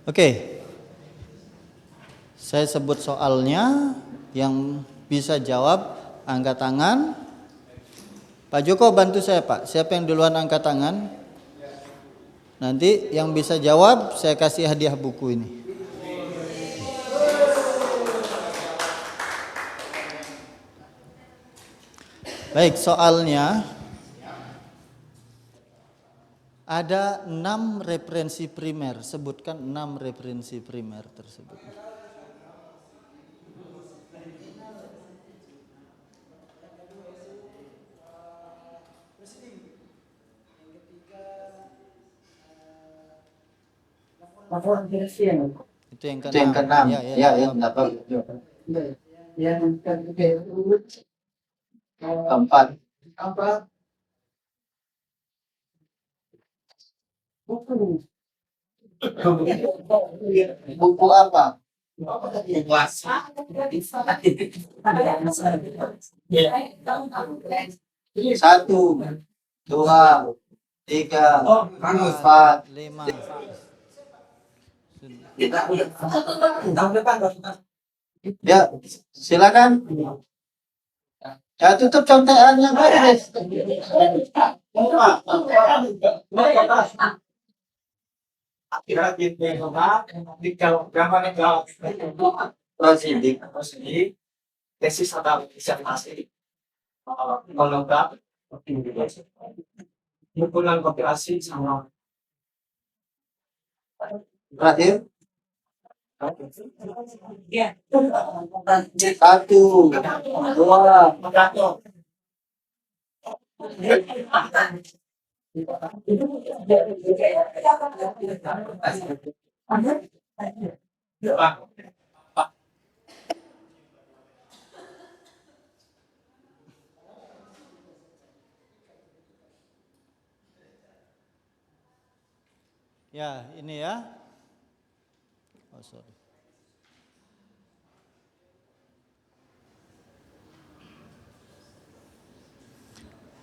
Oke, saya sebut soalnya, yang bisa jawab angkat tangan. Pak Joko bantu saya Pak, siapa yang duluan angkat tangan? Nanti yang bisa jawab saya kasih hadiah buku ini. Baik, soalnya ada 6 referensi primer. Sebutkan 6 referensi primer tersebut. Itu yang keenam. Ya, yang dapat. Yang keempat. Buku apa? Satu, dua, tiga, empat, 5. Ya, silakan. Ya, tutup contekannya, beres. Prosidik, tesis atau disertasi, monograf, kumpulan kompilasi sama Terakhir. Satu, dua, Ya, ini ya. Oh, sorry.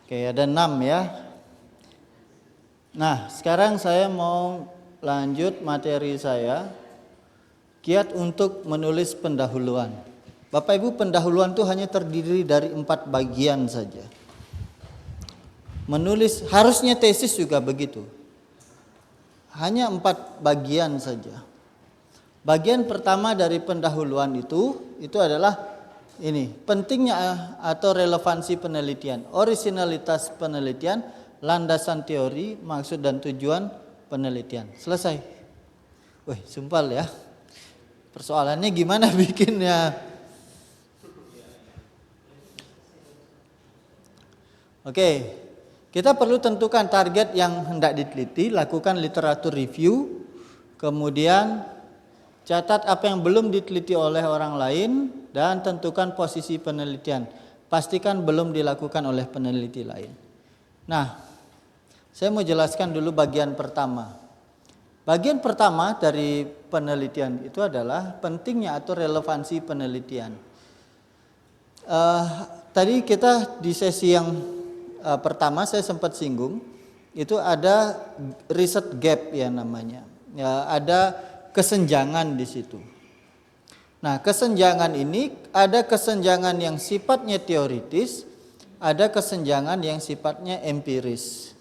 Oke, ada 6 ya. Nah, sekarang saya mau lanjut materi saya. Kiat untuk menulis pendahuluan. Bapak Ibu, pendahuluan itu hanya terdiri dari 4 bagian saja. Menulis, harusnya tesis juga begitu. Hanya 4 bagian saja. Bagian pertama dari pendahuluan itu adalah ini, pentingnya atau relevansi penelitian, orisinalitas penelitian, landasan teori, maksud dan tujuan penelitian. Selesai. Wih, sumpal ya. Persoalannya gimana bikinnya? Oke, kita perlu tentukan target yang hendak diteliti, lakukan literatur review, kemudian catat apa yang belum diteliti oleh orang lain, dan tentukan posisi penelitian. Pastikan belum dilakukan oleh peneliti lain. Nah, saya mau jelaskan dulu bagian pertama. Bagian pertama dari penelitian itu adalah pentingnya atau relevansi penelitian. Tadi kita di sesi yang pertama saya sempat singgung, itu ada riset gap ya namanya. Ya, ada kesenjangan di situ. Nah, kesenjangan ini ada kesenjangan yang sifatnya teoritis, ada kesenjangan yang sifatnya empiris.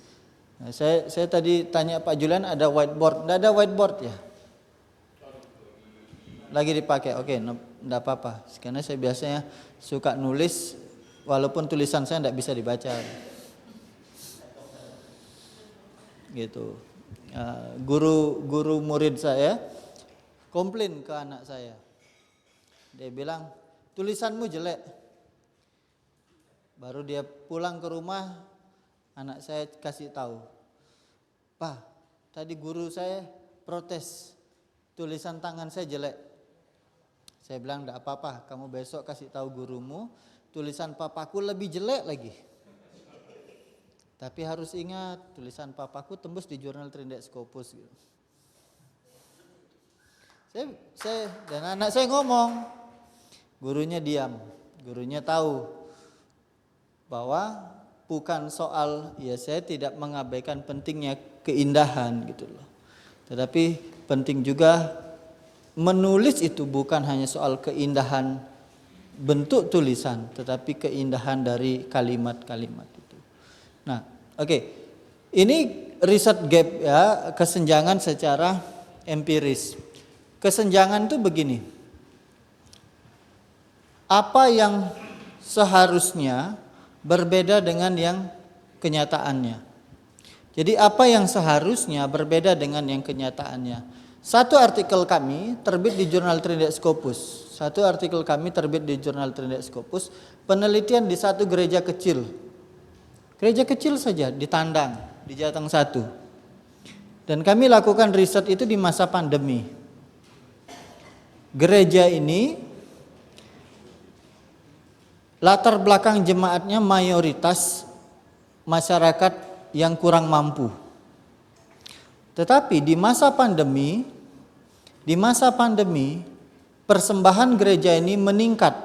Nah, saya tadi tanya Pak Julian ada whiteboard, enggak ada whiteboard ya? Lagi dipakai, oke, enggak apa-apa. Karena saya biasanya suka nulis, walaupun tulisan saya enggak bisa dibaca. Gitu. Guru murid saya komplain ke anak saya. Dia bilang, tulisanmu jelek. Baru dia pulang ke rumah, anak saya kasih tahu, Pak, tadi guru saya protes, tulisan tangan saya jelek. Saya bilang, enggak apa-apa, kamu besok kasih tahu gurumu, tulisan papaku lebih jelek lagi. Tapi harus ingat, tulisan papaku tembus di jurnal Trindex Scopus. Gitu. Saya dan anak saya ngomong, gurunya diam, gurunya tahu bahwa bukan soal, ya saya tidak mengabaikan pentingnya keindahan gitu loh. Tetapi penting juga menulis itu bukan hanya soal keindahan bentuk tulisan, tetapi keindahan dari kalimat-kalimat itu. Nah, oke. Ini riset gap ya, kesenjangan secara empiris. Kesenjangan itu begini. Apa yang seharusnya berbeda dengan yang kenyataannya. Jadi apa yang seharusnya berbeda dengan yang kenyataannya. Satu artikel kami terbit di jurnal Trinidad Scopus. Penelitian di satu gereja kecil. Gereja kecil saja di Tandang, di Jateng 1. Dan kami lakukan riset itu di masa pandemi. Gereja ini latar belakang jemaatnya mayoritas masyarakat yang kurang mampu. Tetapi di masa pandemi persembahan gereja ini meningkat.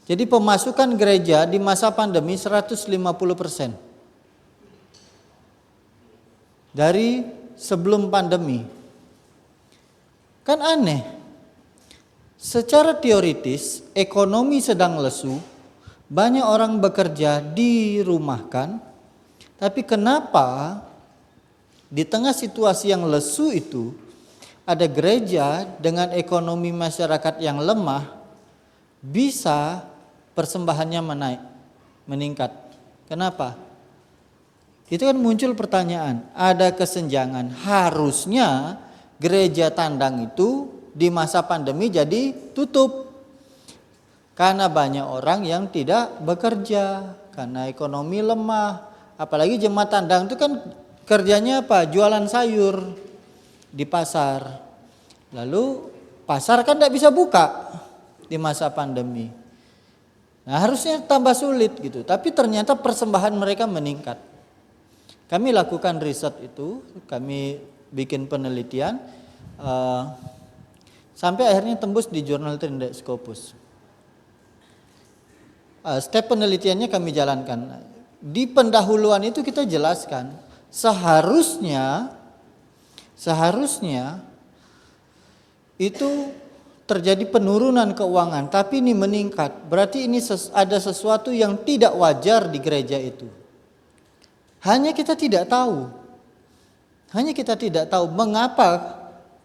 Jadi pemasukan gereja di masa pandemi 150% dari sebelum pandemi. Kan aneh. Secara teoritis ekonomi sedang lesu, banyak orang bekerja dirumahkan, tapi kenapa di tengah situasi yang lesu itu ada gereja dengan ekonomi masyarakat yang lemah bisa persembahannya meningkat. Kenapa? Itu kan muncul pertanyaan, ada kesenjangan. Harusnya gereja Tandang itu di masa pandemi jadi tutup. Karena banyak orang yang tidak bekerja, karena ekonomi lemah. Apalagi jemaat Tandang itu kan kerjanya apa? Jualan sayur di pasar. Lalu pasar kan tidak bisa buka di masa pandemi. Nah, harusnya tambah sulit gitu. Tapi ternyata persembahan mereka meningkat. Kami lakukan riset itu, kami bikin penelitian sampai akhirnya tembus di jurnal Trinidad Scopus. Step penelitiannya kami jalankan. Di pendahuluan itu kita jelaskan seharusnya itu terjadi penurunan keuangan, tapi ini meningkat. Berarti ini ada sesuatu yang tidak wajar di gereja itu. Hanya kita tidak tahu mengapa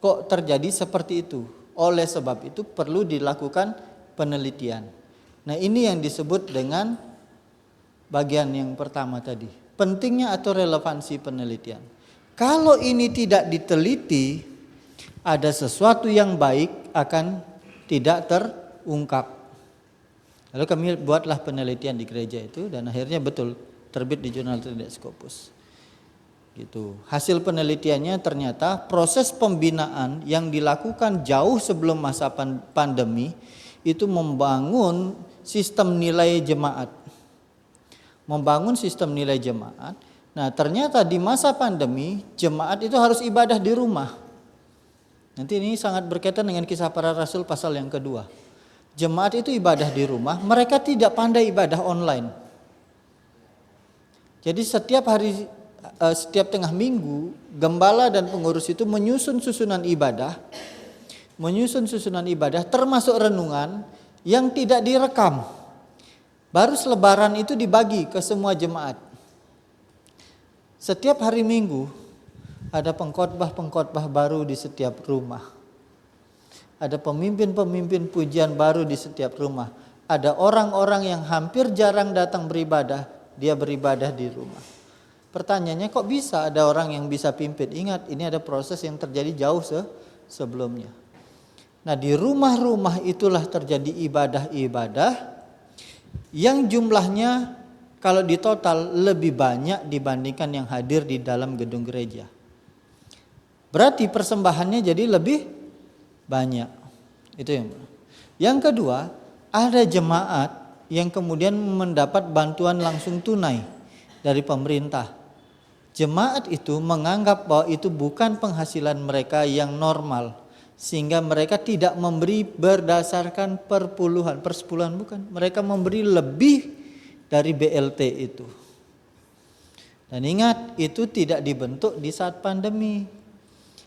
kok terjadi seperti itu. Oleh sebab itu perlu dilakukan penelitian. Nah, ini yang disebut dengan bagian yang pertama tadi. Pentingnya atau relevansi penelitian. Kalau ini tidak diteliti, ada sesuatu yang baik akan tidak terungkap. Lalu kami buatlah penelitian di gereja itu dan akhirnya betul terbit di jurnal Trinidad Scopus. Gitu. Hasil penelitiannya ternyata proses pembinaan yang dilakukan jauh sebelum masa pandemi itu membangun sistem nilai jemaat. Nah, ternyata di masa pandemi jemaat itu harus ibadah di rumah. Nanti ini sangat berkaitan dengan Kisah Para Rasul pasal yang kedua. Jemaat itu ibadah di rumah, mereka tidak pandai ibadah online. Jadi setiap tengah minggu, gembala dan pengurus itu menyusun susunan ibadah termasuk renungan yang tidak direkam. Baru selebaran itu dibagi ke semua jemaat. Setiap hari Minggu ada pengkhotbah baru di setiap rumah. Ada pemimpin pujian baru di setiap rumah. Ada orang-orang yang hampir jarang datang beribadah, dia beribadah di rumah. Pertanyaannya, kok bisa ada orang yang bisa pimpin? Ingat, ini ada proses yang terjadi jauh sebelumnya. Nah, di rumah-rumah itulah terjadi ibadah-ibadah yang jumlahnya kalau ditotal lebih banyak dibandingkan yang hadir di dalam gedung gereja. Berarti persembahannya jadi lebih banyak. Itu yang kedua, ada jemaat yang kemudian mendapat bantuan langsung tunai dari pemerintah. Jemaat itu menganggap bahwa itu bukan penghasilan mereka yang normal, sehingga mereka tidak memberi berdasarkan persepuluhan bukan. Mereka memberi lebih dari BLT itu. Dan ingat, itu tidak dibentuk di saat pandemi.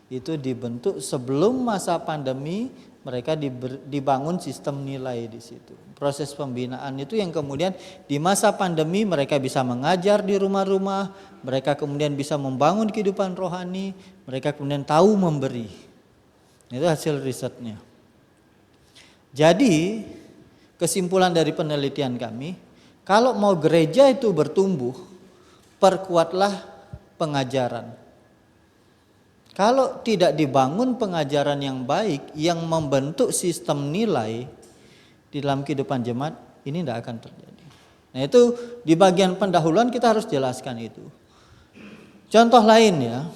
itu dibentuk sebelum masa pandemi, mereka dibangun sistem nilai di situ. Proses pembinaan itu yang kemudian di masa pandemi mereka bisa mengajar di rumah-rumah, mereka kemudian bisa membangun kehidupan rohani, mereka kemudian tahu memberi. Itu hasil risetnya. Jadi kesimpulan dari penelitian kami, kalau mau gereja itu bertumbuh, perkuatlah pengajaran. Kalau tidak dibangun pengajaran yang baik yang membentuk sistem nilai di dalam kehidupan jemaat, ini tidak akan terjadi. Nah itu di bagian pendahuluan kita harus jelaskan itu. Contoh lain ya,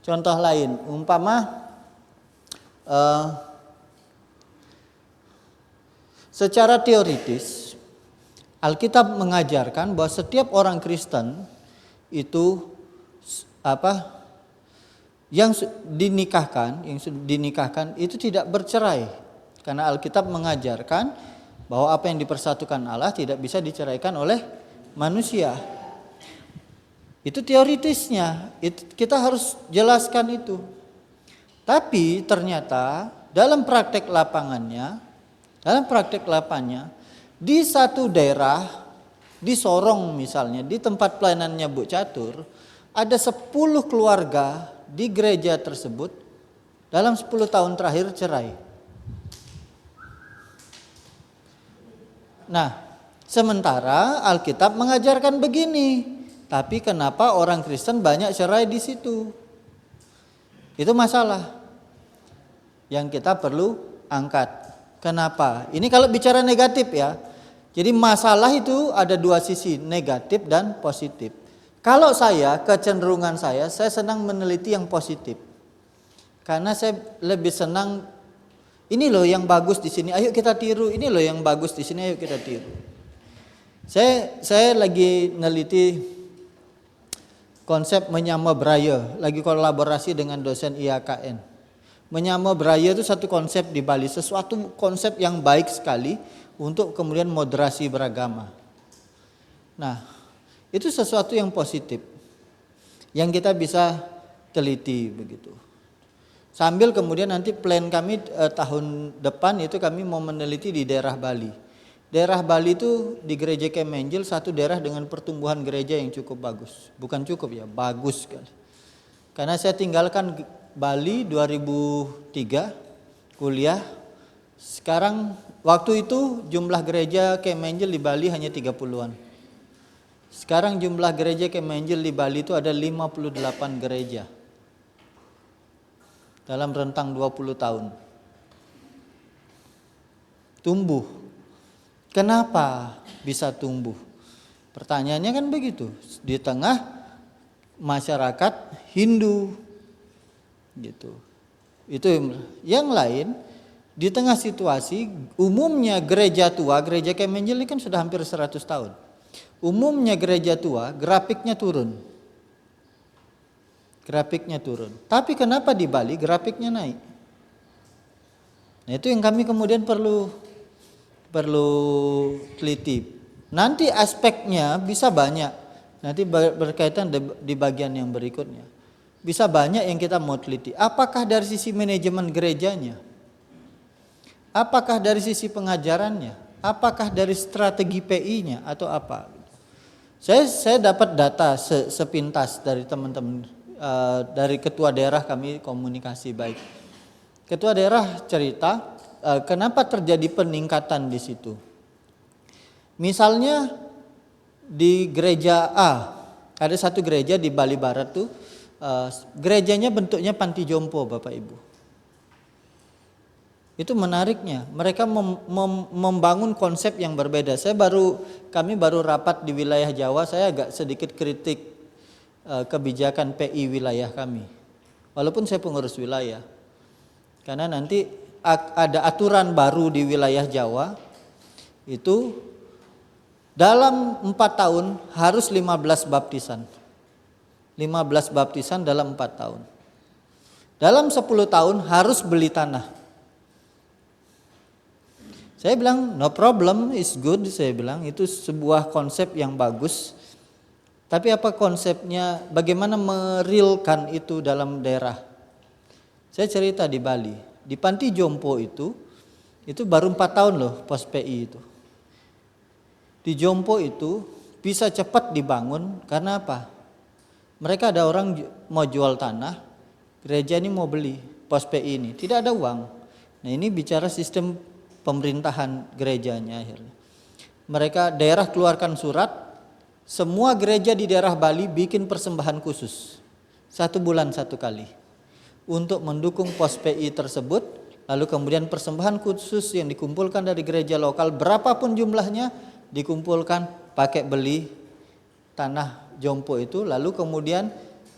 contoh lain, umpama secara teoritis Alkitab mengajarkan bahwa setiap orang Kristen itu yang dinikahkan itu tidak bercerai, karena Alkitab mengajarkan bahwa apa yang dipersatukan Allah tidak bisa diceraikan oleh manusia. Itu teoritisnya, kita harus jelaskan itu. Tapi ternyata dalam praktek lapangannya, di satu daerah, di Sorong misalnya, di tempat pelayanannya Bu Catur, ada 10 keluarga di gereja tersebut dalam 10 tahun terakhir cerai. Nah, sementara Alkitab mengajarkan begini, tapi kenapa orang Kristen banyak cerai di situ? Itu masalah yang kita perlu angkat. Kenapa? Ini kalau bicara negatif ya. Jadi masalah itu ada dua sisi, negatif dan positif. Kalau kecenderungan saya senang meneliti yang positif. Karena saya lebih senang, ini loh yang bagus di sini, ayo kita tiru. Ini loh yang bagus di sini, ayo kita tiru. Saya lagi neliti konsep menyama Braille, lagi kolaborasi dengan dosen IAKN. Menyama Braille itu satu konsep di Bali, sesuatu konsep yang baik sekali untuk kemudian moderasi beragama. Nah, itu sesuatu yang positif yang kita bisa teliti begitu. Sambil kemudian nanti plan kami tahun depan itu kami mau meneliti di daerah Bali. Daerah Bali itu di Gereja Kemenjil satu daerah dengan pertumbuhan gereja yang cukup bagus. Bukan cukup ya, bagus sekali. Karena saya tinggalkan Bali 2003 kuliah. Sekarang waktu itu jumlah gereja Kemenjil di Bali hanya 30-an. Sekarang jumlah gereja Kemenjil di Bali itu ada 58 gereja. Dalam rentang 20 tahun. Tumbuh. Kenapa bisa tumbuh? Pertanyaannya kan begitu. Di tengah masyarakat Hindu gitu. Itu yang lain, di tengah situasi umumnya gereja tua, gereja Kemenjil ini kan sudah hampir 100 tahun. Umumnya gereja tua grafiknya turun. Tapi kenapa di Bali grafiknya naik? Nah, itu yang kami kemudian perlu teliti. Nanti aspeknya bisa banyak. Nanti berkaitan di bagian yang berikutnya. Bisa banyak yang kita mau teliti. Apakah dari sisi manajemen gerejanya? Apakah dari sisi pengajarannya? Apakah dari strategi PI-nya atau apa? Saya dapat data sepintas dari teman-teman, dari ketua daerah kami komunikasi baik. Ketua daerah cerita kenapa terjadi peningkatan di situ. Misalnya di gereja A, ada satu gereja di Bali Barat tuh, gerejanya bentuknya panti jompo Bapak Ibu. Itu menariknya, mereka membangun konsep yang berbeda. Kami baru rapat di wilayah Jawa, saya agak sedikit kritik kebijakan PI wilayah kami. Walaupun saya pengurus wilayah. Karena nanti ada aturan baru di wilayah Jawa, itu dalam 4 tahun harus 15 baptisan. 15 baptisan dalam 4 tahun. Dalam 10 tahun harus beli tanah. Saya bilang no problem, is good. Saya bilang itu sebuah konsep yang bagus. Tapi apa konsepnya, bagaimana merealkan itu dalam daerah? Saya cerita di Bali, di Panti Jompo itu baru 4 tahun loh pos PI itu. Di Jompo itu bisa cepat dibangun karena apa? Mereka ada orang mau jual tanah, gereja ini mau beli pos PI ini, tidak ada uang. Nah ini bicara sistem pemerintahan gerejanya akhirnya. Mereka daerah keluarkan surat, semua gereja di daerah Bali bikin persembahan khusus 1 bulan 1 kali untuk mendukung pos PI tersebut. Lalu kemudian persembahan khusus yang dikumpulkan dari gereja lokal berapapun jumlahnya dikumpulkan pakai beli tanah Jompo itu. Lalu kemudian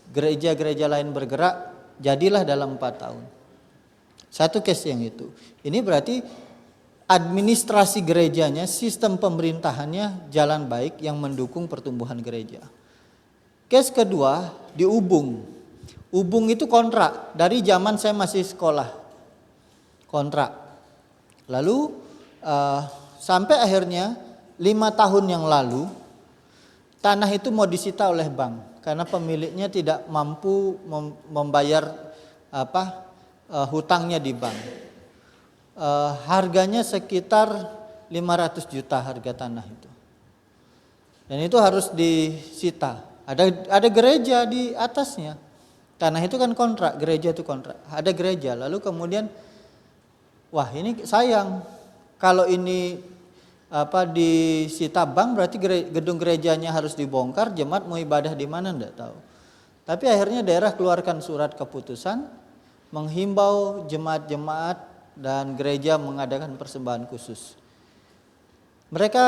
gereja-gereja lain bergerak, jadilah dalam 4 tahun. Satu case yang itu. Ini berarti administrasi gerejanya, sistem pemerintahannya jalan baik yang mendukung pertumbuhan gereja. Case kedua di Ubung. Ubung itu kontrak dari zaman saya masih sekolah. Kontrak. Lalu sampai akhirnya 5 tahun yang lalu tanah itu mau disita oleh bank karena pemiliknya tidak mampu membayar hutangnya di bank. Harganya sekitar 500 juta harga tanah itu. Dan itu harus disita. Ada gereja di atasnya. Tanah itu kan kontrak, gereja itu kontrak. Ada gereja, lalu kemudian wah ini sayang. Kalau ini disita bank berarti gedung gerejanya harus dibongkar, jemaat mau ibadah di mana enggak tahu. Tapi akhirnya daerah keluarkan surat keputusan menghimbau jemaat-jemaat dan gereja mengadakan persembahan khusus. Mereka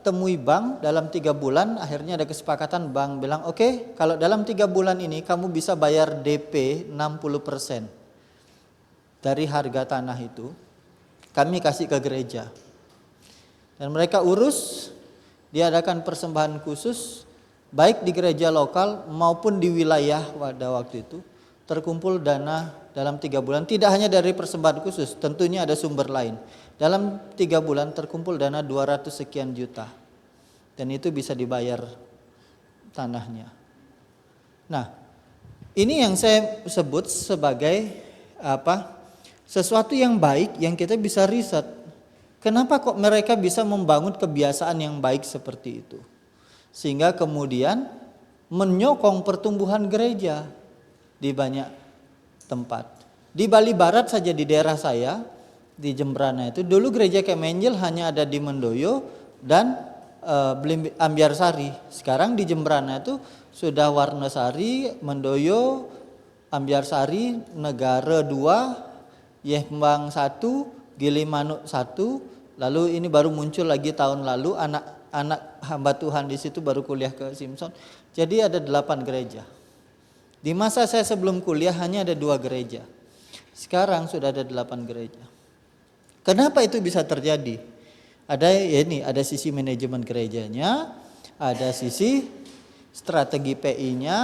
temui bank dalam 3 bulan, akhirnya ada kesepakatan, bank bilang oke, kalau dalam 3 bulan ini kamu bisa bayar DP 60% dari harga tanah itu, kami kasih ke gereja. Dan mereka urus, diadakan persembahan khusus, baik di gereja lokal maupun di wilayah pada waktu itu, terkumpul dana dalam 3 bulan, tidak hanya dari persembahan khusus, tentunya ada sumber lain. Dalam 3 bulan terkumpul dana 200 sekian juta. Dan itu bisa dibayar tanahnya. Nah, ini yang saya sebut sebagai sesuatu yang baik yang kita bisa riset. Kenapa kok mereka bisa membangun kebiasaan yang baik seperti itu? Sehingga kemudian menyokong pertumbuhan gereja di banyak tempat. Di Bali Barat saja di daerah saya, di Jembrana itu dulu gereja Kemenjel hanya ada di Mendoyo dan Ambiarsari. Sekarang di Jembrana itu sudah Warnasari, Mendoyo, Ambiarsari, Negara 2, Yehmbang 1, Gilimanuk 1, lalu ini baru muncul lagi tahun lalu anak hamba Tuhan di situ baru kuliah ke Simpson. Jadi ada 8 gereja. Di masa saya sebelum kuliah hanya ada 2 gereja. Sekarang sudah ada 8 gereja. Kenapa itu bisa terjadi? Ada sisi manajemen gerejanya, ada sisi strategi PI-nya,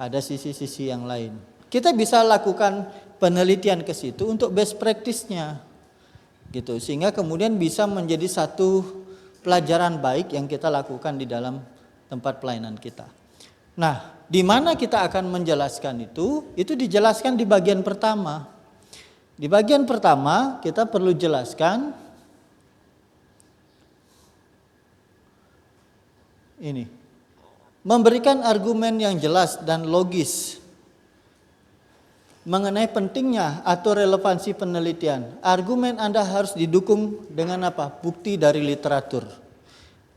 ada sisi-sisi yang lain. Kita bisa lakukan penelitian ke situ untuk best practice-nya. Gitu, sehingga kemudian bisa menjadi satu pelajaran baik yang kita lakukan di dalam tempat pelayanan kita. Nah, di mana kita akan menjelaskan itu dijelaskan di bagian pertama. Di bagian pertama kita perlu jelaskan ini. Memberikan argumen yang jelas dan logis mengenai pentingnya atau relevansi penelitian. Argumen Anda harus didukung dengan apa? Bukti dari literatur.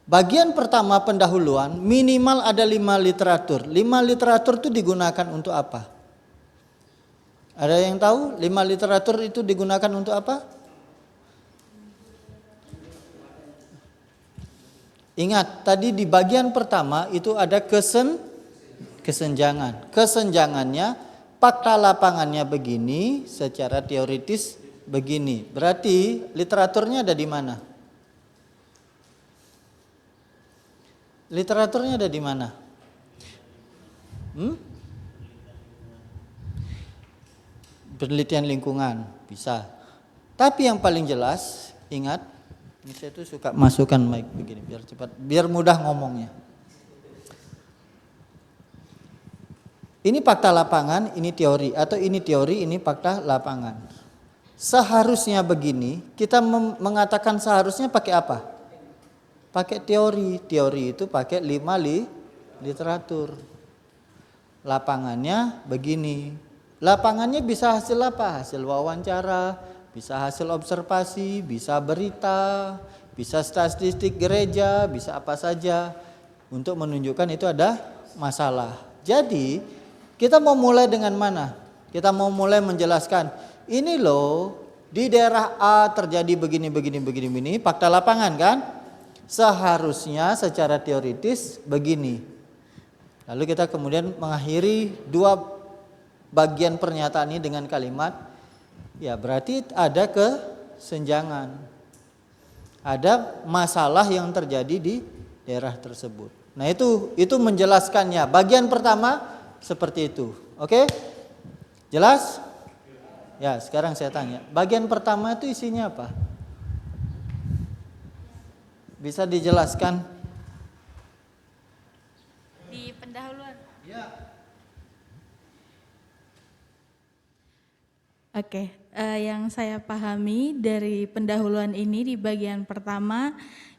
Bagian pertama pendahuluan minimal ada 5 literatur. 5 literatur itu digunakan untuk apa? Ada yang tahu 5 literatur itu digunakan untuk apa? Ingat, tadi di bagian pertama itu ada kesenjangan. Kesenjangannya, fakta lapangannya begini, secara teoritis begini. Berarti literaturnya ada di mana? Literaturnya ada di mana? Penelitian lingkungan bisa. Tapi yang paling jelas, ingat, ini saya tuh suka masukkan mic begini biar cepat, biar mudah ngomongnya. Ini fakta lapangan, ini teori, atau ini teori, ini fakta lapangan. Seharusnya begini, kita mengatakan seharusnya pakai apa? Pakai teori. Teori itu pakai 5 literatur. Lapangannya begini. Lapangannya bisa hasil apa? Hasil wawancara, bisa hasil observasi, bisa berita, bisa statistik gereja, bisa apa saja untuk menunjukkan itu ada masalah. Jadi kita mau mulai dengan mana? Kita mau mulai menjelaskan ini loh di daerah A terjadi begini, fakta lapangan kan? Seharusnya secara teoritis begini. Lalu kita kemudian mengakhiri 2 bagian pernyataan ini dengan kalimat, ya berarti ada kesenjangan. Ada masalah yang terjadi di daerah tersebut. Nah itu menjelaskannya. Bagian pertama seperti itu. Oke? Jelas? Ya, sekarang saya tanya. Bagian pertama itu isinya apa? Bisa dijelaskan? Di pendahuluan. Ya. Oke, yang saya pahami dari pendahuluan ini di bagian pertama,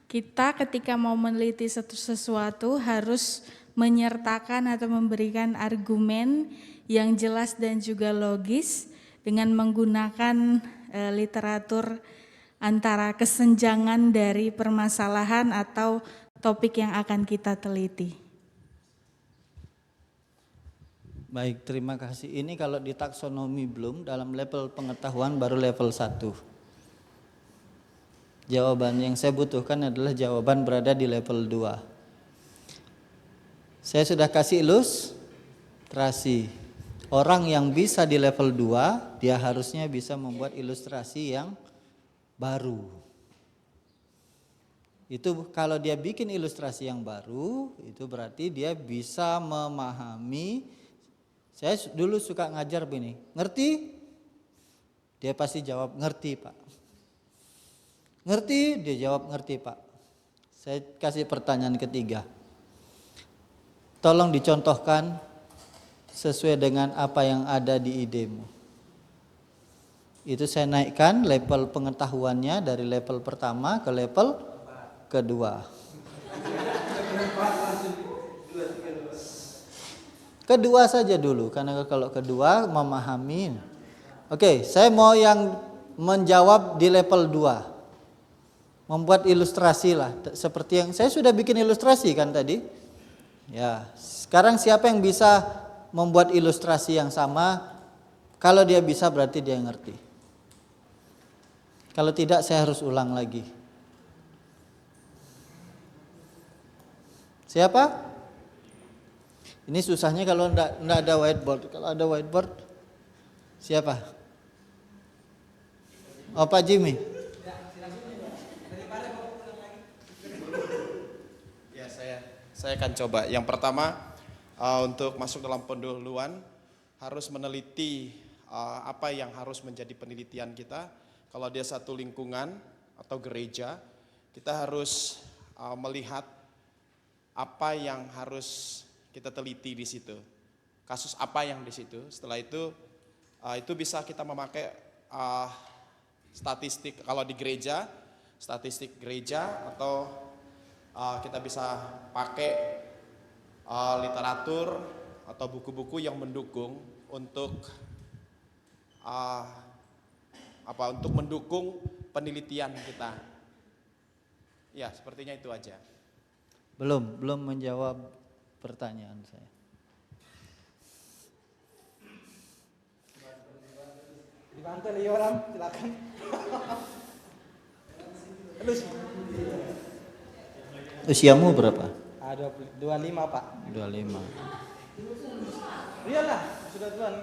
kita ketika mau meneliti sesuatu harus menyertakan atau memberikan argumen yang jelas dan juga logis dengan menggunakan literatur antara kesenjangan dari permasalahan atau topik yang akan kita teliti. Baik, terima kasih. Ini kalau di taksonomi belum, dalam level pengetahuan baru level 1. Jawaban yang saya butuhkan adalah jawaban berada di level 2. Saya sudah kasih ilustrasi. Orang yang bisa di level 2, dia harusnya bisa membuat ilustrasi yang baru. Itu kalau dia bikin ilustrasi yang baru, itu berarti dia bisa memahami. Saya dulu suka ngajar begini, ngerti? Dia pasti jawab ngerti Pak. Ngerti? Dia jawab ngerti Pak. Saya kasih pertanyaan ketiga. Tolong dicontohkan sesuai dengan apa yang ada di idemu. Itu saya naikkan level pengetahuannya dari level pertama ke level kedua. Kedua saja dulu, karena kalau kedua memahami. Oke, saya mau yang menjawab di level 2. Membuat ilustrasi lah, seperti yang saya sudah bikin ilustrasi kan tadi. Ya, sekarang siapa yang bisa membuat ilustrasi yang sama? Kalau dia bisa berarti dia ngerti. Kalau tidak saya harus ulang lagi. Siapa? Ini susahnya kalau enggak ada whiteboard. Kalau ada whiteboard, siapa? Oh, Pak Jimmy. Ya, saya akan coba. Yang pertama, untuk masuk dalam pendahuluan harus meneliti apa yang harus menjadi penelitian kita. Kalau dia satu lingkungan atau gereja, kita harus melihat apa yang harus kita teliti di situ, kasus apa yang di situ. Setelah itu bisa kita memakai statistik. Kalau di gereja, statistik gereja, atau kita bisa pakai literatur atau buku-buku yang mendukung untuk untuk mendukung penelitian kita. Ya, sepertinya itu aja. Belum menjawab pertanyaan saya. Dibantu Leo Ram, silakan. Usiamu berapa? 25 Pak. 25. Iyalah, sudah tuan.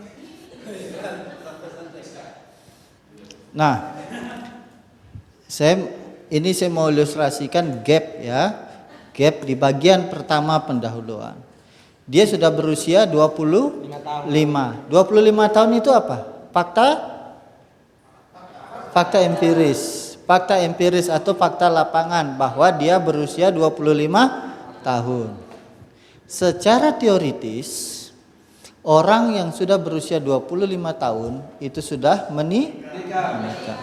Nah, saya mau ilustrasikan gap ya. Gap di bagian pertama pendahuluan. Dia sudah berusia 25. 25 tahun itu apa? Fakta empiris. Fakta empiris atau fakta lapangan bahwa dia berusia 25 tahun. Secara teoritis, Orang yang sudah berusia 25 tahun itu sudah menikah.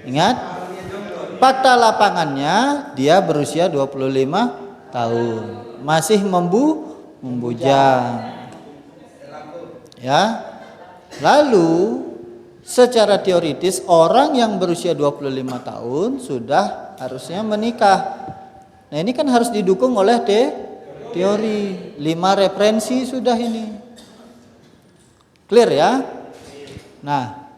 Ingat, fakta lapangannya dia berusia 25 tahun, masih membujang. Ya. Lalu secara teoritis orang yang berusia 25 tahun sudah harusnya menikah. Nah, ini kan harus didukung oleh teori. 5 referensi sudah ini. Clear ya? Nah,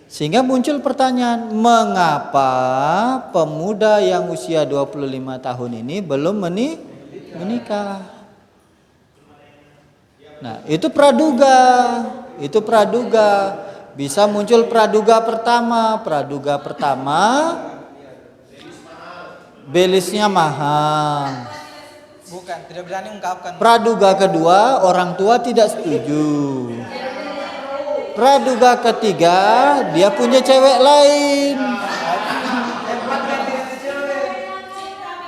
sehingga muncul pertanyaan, mengapa pemuda yang usia 25 tahun ini belum menikah? Nah, itu praduga. Bisa muncul praduga pertama. Praduga pertama, belisnya mahal. Bukan, tidak berani ungkapkan. Praduga kedua, orang tua tidak setuju. Praduga ketiga, dia punya cewek lain.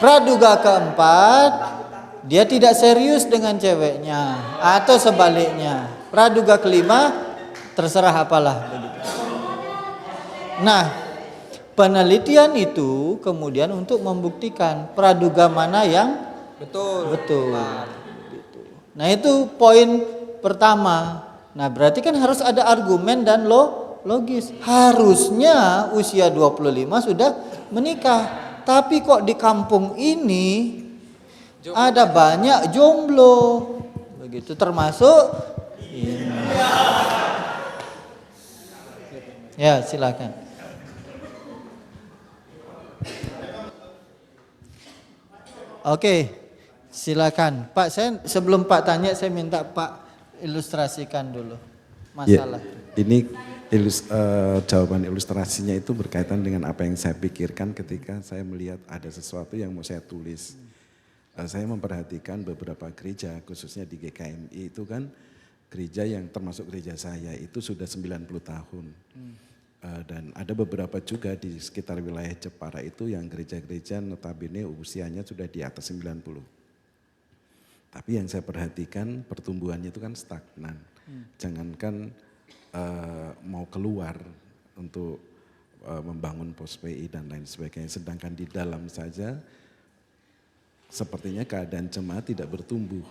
Praduga keempat, dia tidak serius dengan ceweknya atau sebaliknya. Praduga kelima, terserah apalah begitu. Nah, penelitian itu kemudian untuk membuktikan praduga mana yang Betul. betul. Gitu. Nah, itu poin pertama. Nah, berarti kan harus ada argumen dan logis. Harusnya usia 25 sudah menikah. Tapi kok di kampung ini ada banyak jomblo. Begitu, termasuk ini. Ya, silakan. Oke, silakan. Pak, saya sebelum Pak tanya, saya minta Pak ilustrasikan dulu masalah. Ya, ini jawaban ilustrasinya itu berkaitan dengan apa yang saya pikirkan ketika saya melihat ada sesuatu yang mau saya tulis. Saya memperhatikan beberapa gereja, khususnya di GKMI itu kan gereja yang termasuk gereja saya itu sudah 90 tahun. Dan ada beberapa juga di sekitar wilayah Jepara itu yang gereja-gereja notabene usianya sudah di atas 90. Tapi yang saya perhatikan pertumbuhannya itu kan stagnan. Jangankan mau keluar untuk membangun pos PI dan lain sebagainya. Sedangkan di dalam saja sepertinya keadaan jemaat tidak bertumbuh.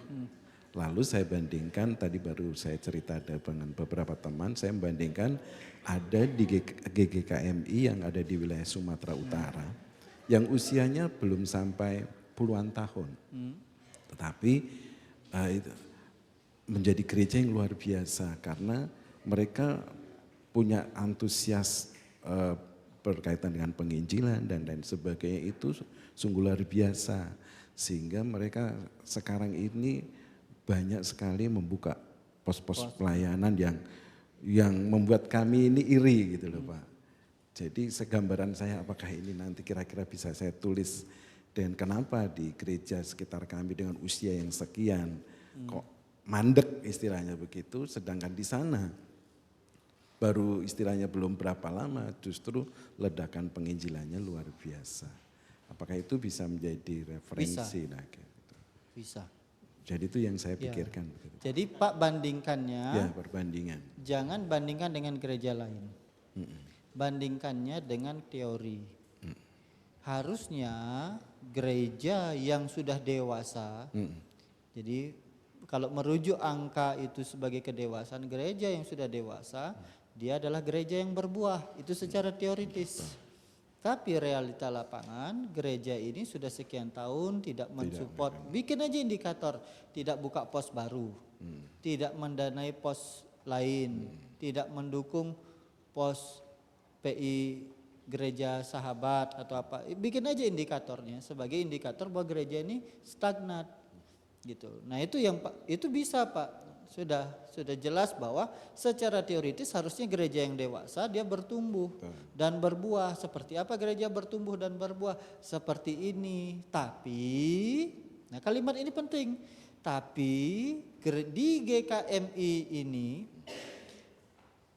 Lalu saya bandingkan, tadi baru saya cerita dengan beberapa teman, saya membandingkan ada di GGKMI yang ada di wilayah Sumatera Utara, yang usianya belum sampai puluhan tahun. Tetapi itu menjadi gereja yang luar biasa karena mereka punya antusias berkaitan dengan penginjilan dan lain sebagainya itu sungguh luar biasa. Sehingga mereka sekarang ini banyak sekali membuka pos-pos pelayanan yang membuat kami ini iri gitu loh Pak. Jadi segambaran saya apakah ini nanti kira-kira bisa saya tulis dan kenapa di gereja sekitar kami dengan usia yang sekian kok mandek istilahnya begitu, sedangkan di sana baru istilahnya belum berapa lama justru ledakan penginjilannya luar biasa. Apakah itu bisa menjadi referensi? Nah, gitu. Bisa. Jadi itu yang saya pikirkan. Ya. Jadi Pak bandingkannya. Ya, perbandingan. Jangan bandingkan dengan gereja lain. Bandingkannya dengan teori. Harusnya gereja yang sudah dewasa. Jadi kalau merujuk angka itu sebagai kedewasaan, gereja yang sudah dewasa, dia adalah gereja yang berbuah. Itu secara teoritis. Tapi realita lapangan, gereja ini sudah sekian tahun tidak mensupport, bikin aja indikator, tidak buka pos baru, tidak mendanai pos lain, tidak mendukung pos PI gereja sahabat atau apa, bikin aja indikatornya sebagai indikator bahwa gereja ini stagnat, gitu. Nah itu bisa Pak. Sudah jelas bahwa secara teoritis harusnya gereja yang dewasa dia bertumbuh dan berbuah. Seperti apa gereja bertumbuh dan berbuah? Seperti ini. Tapi, nah kalimat ini penting. Tapi di GKMI ini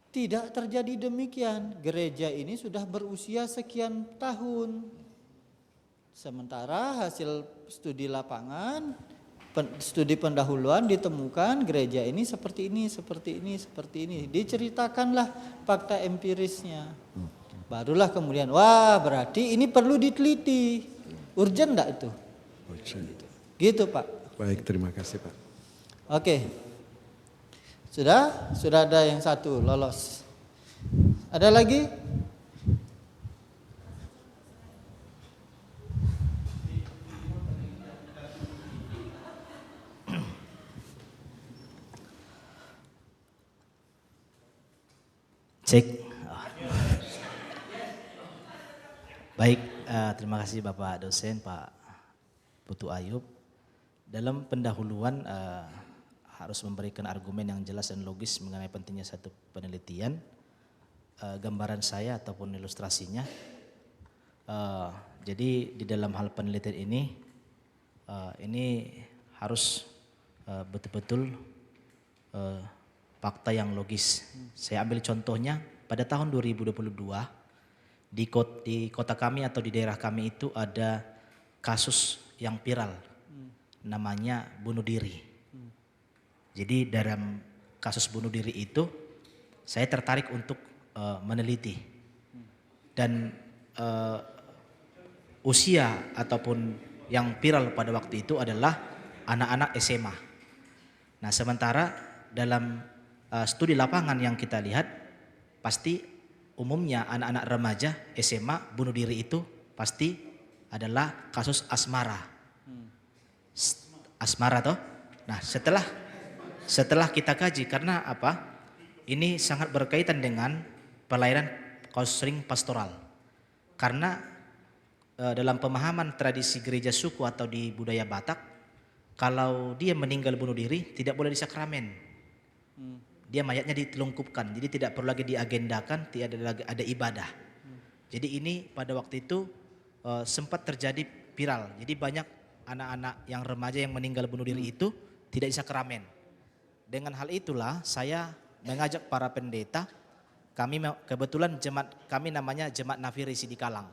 tidak terjadi demikian. Gereja ini sudah berusia sekian tahun. Sementara hasil studi lapangan, studi pendahuluan ditemukan gereja ini seperti ini, seperti ini, seperti ini. Diceritakanlah fakta empirisnya. Barulah kemudian, wah berarti ini perlu diteliti. Urgent enggak itu? Gitu Pak. Baik, terima kasih Pak. Oke. Sudah ada yang satu lolos. Ada lagi? Cek. Baik, terima kasih Bapak dosen, Pak Putu Ayub. Dalam pendahuluan harus memberikan argumen yang jelas dan logis mengenai pentingnya satu penelitian. Gambaran saya ataupun ilustrasinya, jadi di dalam hal penelitian ini harus betul-betul fakta yang logis. Saya ambil contohnya pada tahun 2022 di kota kami atau di daerah kami itu ada kasus yang viral, namanya bunuh diri. Jadi dalam kasus bunuh diri itu saya tertarik untuk meneliti dan usia ataupun yang viral pada waktu itu adalah anak-anak SMA. Nah sementara dalam studi lapangan yang kita lihat, pasti umumnya anak-anak remaja SMA bunuh diri itu pasti adalah kasus asmara. Asmara toh. Nah setelah kita kaji, karena apa? Ini sangat berkaitan dengan pelayanan konseling pastoral. Karena dalam pemahaman tradisi gereja suku atau di budaya Batak, kalau dia meninggal bunuh diri tidak boleh disakramen. Dia mayatnya ditelungkupkan, jadi tidak perlu lagi diagendakan, tidak lagi ada ibadah. Jadi ini pada waktu itu sempat terjadi viral. Jadi banyak anak-anak yang remaja yang meninggal bunuh diri itu tidak disakramen. Dengan hal itulah saya mengajak para pendeta, kami kebetulan jemaat kami namanya Jemaat Nafiri Sidikalang.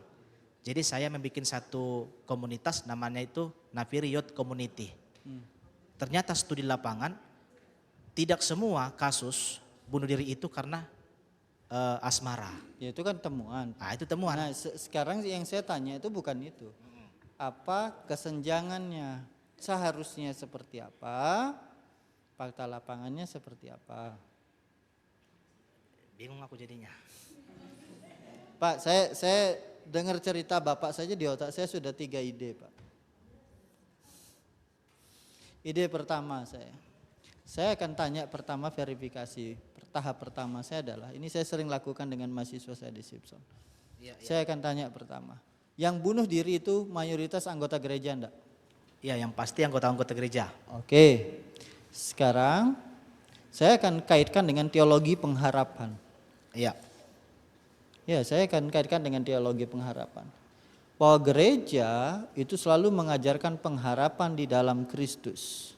Jadi saya membuat satu komunitas namanya itu Nafiri Youth Community. Ternyata studi lapangan tidak semua kasus bunuh diri itu karena asmara. Ya itu kan temuan. Nah itu temuan. Nah sekarang yang saya tanya itu bukan itu. Apa kesenjangannya? Seharusnya seperti apa? Fakta lapangannya seperti apa? Bingung aku jadinya. Pak, saya dengar cerita Bapak saja di otak saya sudah 3 ide, Pak. Ide pertama saya akan tanya pertama verifikasi. Tahap pertama saya adalah, ini saya sering lakukan dengan mahasiswa saya di Simpson. Saya akan tanya pertama, yang bunuh diri itu mayoritas anggota gereja enggak? Iya, yang pasti anggota-anggota gereja. Oke, sekarang saya akan kaitkan dengan teologi pengharapan. Iya. Ya, saya akan kaitkan dengan teologi pengharapan. Bahwa gereja itu selalu mengajarkan pengharapan di dalam Kristus.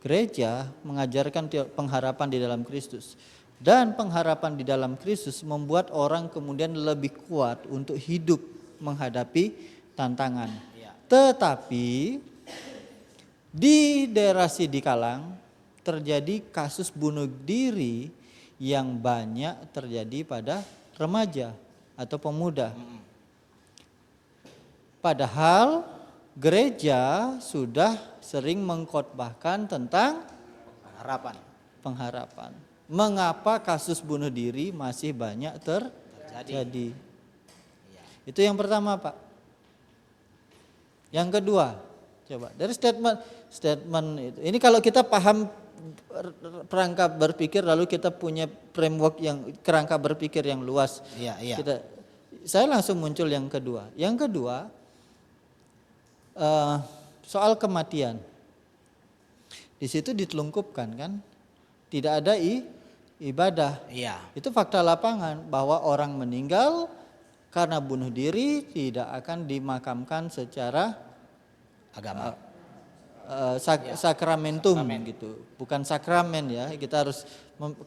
Gereja mengajarkan pengharapan di dalam Kristus. Dan pengharapan di dalam Kristus membuat orang kemudian lebih kuat untuk hidup menghadapi tantangan. Ya. Tetapi di daerah Sidikalang terjadi kasus bunuh diri yang banyak terjadi pada remaja atau pemuda. Padahal gereja sudah sering mengkhotbahkan tentang pengharapan. Mengapa kasus bunuh diri masih banyak terjadi? Ya. Itu yang pertama, Pak. Yang kedua, coba dari statement itu. Ini kalau kita paham perangkap berpikir, lalu kita punya framework yang kerangka berpikir yang luas. Iya. Saya langsung muncul yang kedua. Yang kedua, soal kematian. Di situ ditelungkupkan kan, tidak ada ibadah. Iya. Itu fakta lapangan bahwa orang meninggal karena bunuh diri tidak akan dimakamkan secara Agama. sakramentum gitu. Bukan sakramen ya. Kita harus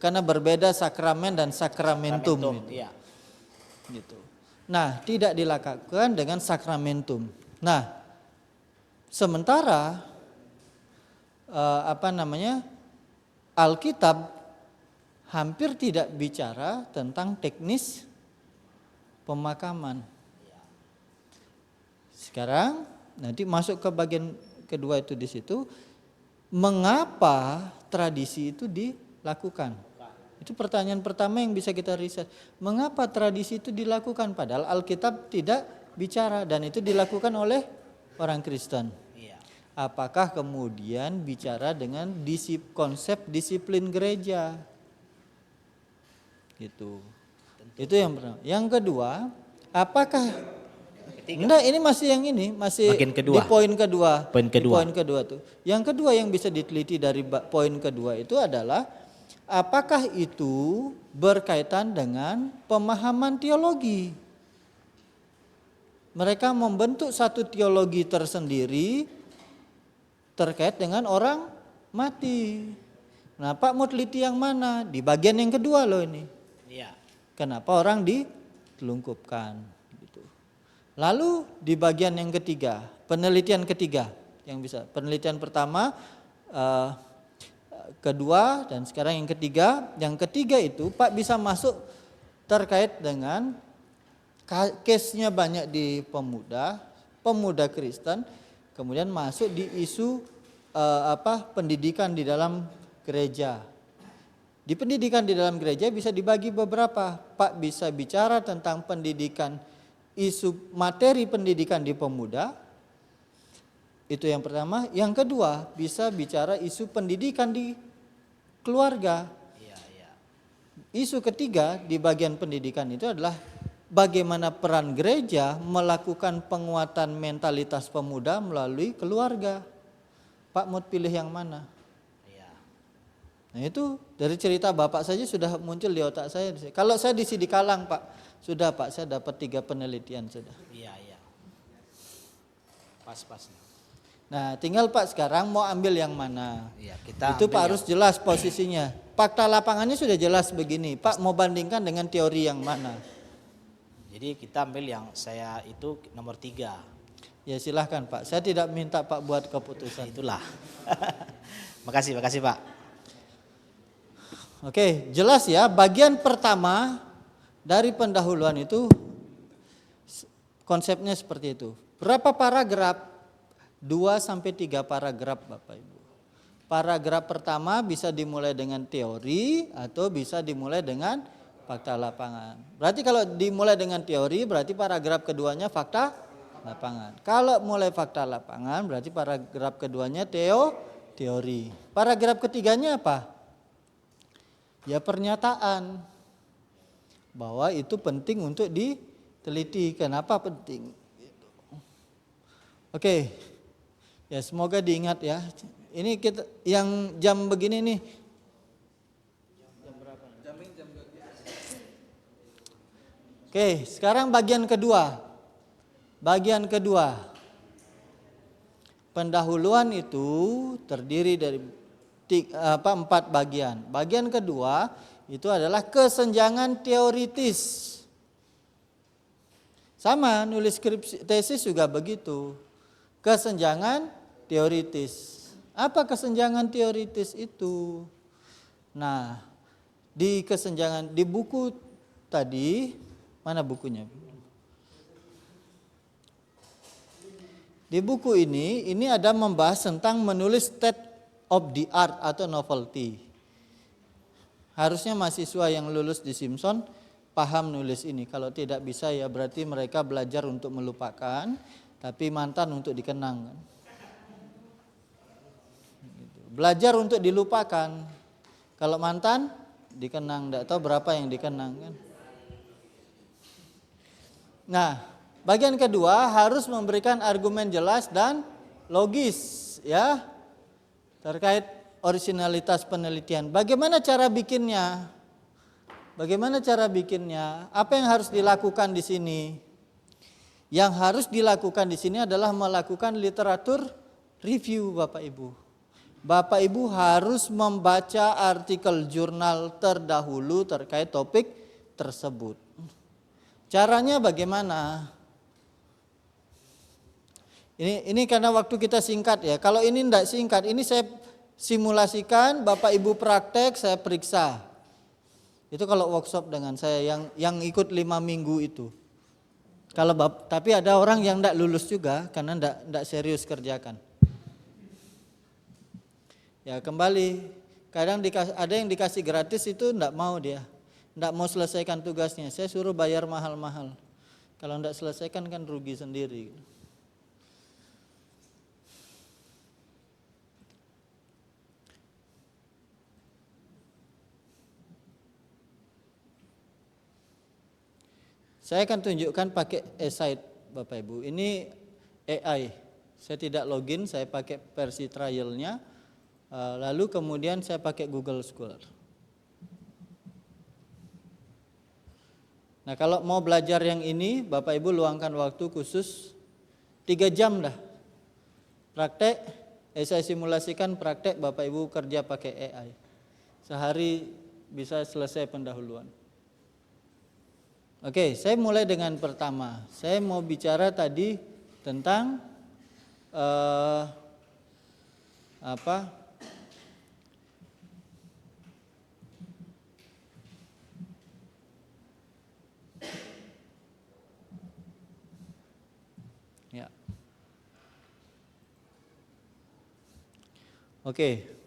karena berbeda sakramen dan sakramentum gitu. Iya. Gitu. Nah, tidak dilakukan dengan sakramentum. Nah, sementara Alkitab hampir tidak bicara tentang teknis pemakaman. Sekarang nanti masuk ke bagian kedua itu di situ, mengapa tradisi itu dilakukan? Itu pertanyaan pertama yang bisa kita riset. Mengapa tradisi itu dilakukan padahal Alkitab tidak bicara dan itu dilakukan oleh orang Kristen? Apakah kemudian bicara dengan konsep disiplin gereja? Gitu. Itu yang pertama. Yang kedua, apakah enggak, ini masih yang ini, masih di poin kedua. Poin kedua tuh. Yang kedua yang bisa diteliti dari poin kedua itu adalah apakah itu berkaitan dengan pemahaman teologi? Mereka membentuk satu teologi tersendiri terkait dengan orang mati. Nah, Pak mau teliti yang mana? Di bagian yang kedua loh ini. Kenapa orang ditelungkupkan? Gitu. Lalu di bagian yang ketiga, penelitian ketiga yang bisa. Penelitian pertama, kedua, dan sekarang yang ketiga. Yang ketiga itu Pak bisa masuk terkait dengan case-nya banyak di pemuda Kristen, kemudian masuk di isu pendidikan di dalam gereja. Di pendidikan di dalam gereja bisa dibagi beberapa. Pak bisa bicara tentang pendidikan, isu materi pendidikan di pemuda. Itu yang pertama. Yang kedua bisa bicara isu pendidikan di keluarga. Isu ketiga di bagian pendidikan itu adalah bagaimana peran gereja melakukan penguatan mentalitas pemuda melalui keluarga. Pak mau pilih yang mana? Nah itu dari cerita Bapak saja sudah muncul di otak saya. Kalau saya di Sidikalang Pak, sudah Pak saya dapat 3 penelitian sudah. Iya. Pas. Nah tinggal Pak sekarang mau ambil yang mana? Itu Pak harus jelas posisinya. Fakta lapangannya sudah jelas begini. Pak mau bandingkan dengan teori yang mana? Jadi kita ambil yang saya itu nomor 3. Ya silahkan Pak. Saya tidak minta Pak buat keputusan. Itulah. Makasih Pak. Oke, jelas ya. Bagian pertama dari pendahuluan itu konsepnya seperti itu. Berapa paragraf? 2 sampai 3 paragraf Bapak Ibu. Paragraf pertama bisa dimulai dengan teori atau bisa dimulai dengan fakta lapangan. Berarti kalau dimulai dengan teori berarti paragraf keduanya fakta lapangan. Kalau mulai fakta lapangan berarti paragraf keduanya teori. Paragraf ketiganya apa? Ya pernyataan bahwa itu penting untuk diteliti. Kenapa penting? Oke. Ya semoga diingat ya. Ini kita yang jam begini nih. Jam berapa? Jam 12. Oke, sekarang bagian kedua. Bagian kedua. Pendahuluan itu terdiri dari 4 bagian. Bagian kedua itu adalah kesenjangan teoritis. Sama nulis skripsi tesis juga begitu. Kesenjangan teoritis. Apa kesenjangan teoritis itu? Nah, di buku tadi, mana bukunya? Di buku ini ada membahas tentang menulis state of the art atau novelty. Harusnya mahasiswa yang lulus di Simpson paham nulis ini. Kalau tidak bisa ya berarti mereka belajar untuk melupakan, tapi mantan untuk dikenang. Belajar untuk dilupakan. Kalau mantan dikenang, tidak tahu berapa yang dikenang kan. Nah, bagian kedua harus memberikan argumen jelas dan logis ya terkait originalitas penelitian. Bagaimana cara bikinnya? Bagaimana cara bikinnya? Apa yang harus dilakukan di sini? Yang harus dilakukan di sini adalah melakukan literatur review, Bapak Ibu. Bapak Ibu harus membaca artikel jurnal terdahulu terkait topik tersebut. Caranya bagaimana? Ini karena waktu kita singkat ya. Kalau ini tidak singkat, ini saya simulasikan, Bapak Ibu praktek, saya periksa. Itu kalau workshop dengan saya yang ikut 5 minggu itu. Tapi ada orang yang tidak lulus juga karena tidak serius kerjakan. Ya kembali, kadang ada yang dikasih gratis itu tidak mau dia, tidak mau selesaikan tugasnya. Saya suruh bayar mahal-mahal. Kalau tidak selesaikan kan rugi sendiri. Saya akan tunjukkan pakai eSite Bapak Ibu. Ini AI. Saya tidak login, saya pakai versi trialnya. Lalu kemudian saya pakai Google Scholar. Nah kalau mau belajar yang ini, Bapak Ibu luangkan waktu khusus 3 jam dah. Praktek, saya simulasikan praktek Bapak Ibu kerja pakai AI. Sehari bisa selesai pendahuluan. Oke, saya mulai dengan pertama. Saya mau bicara tadi tentang ya. Oke.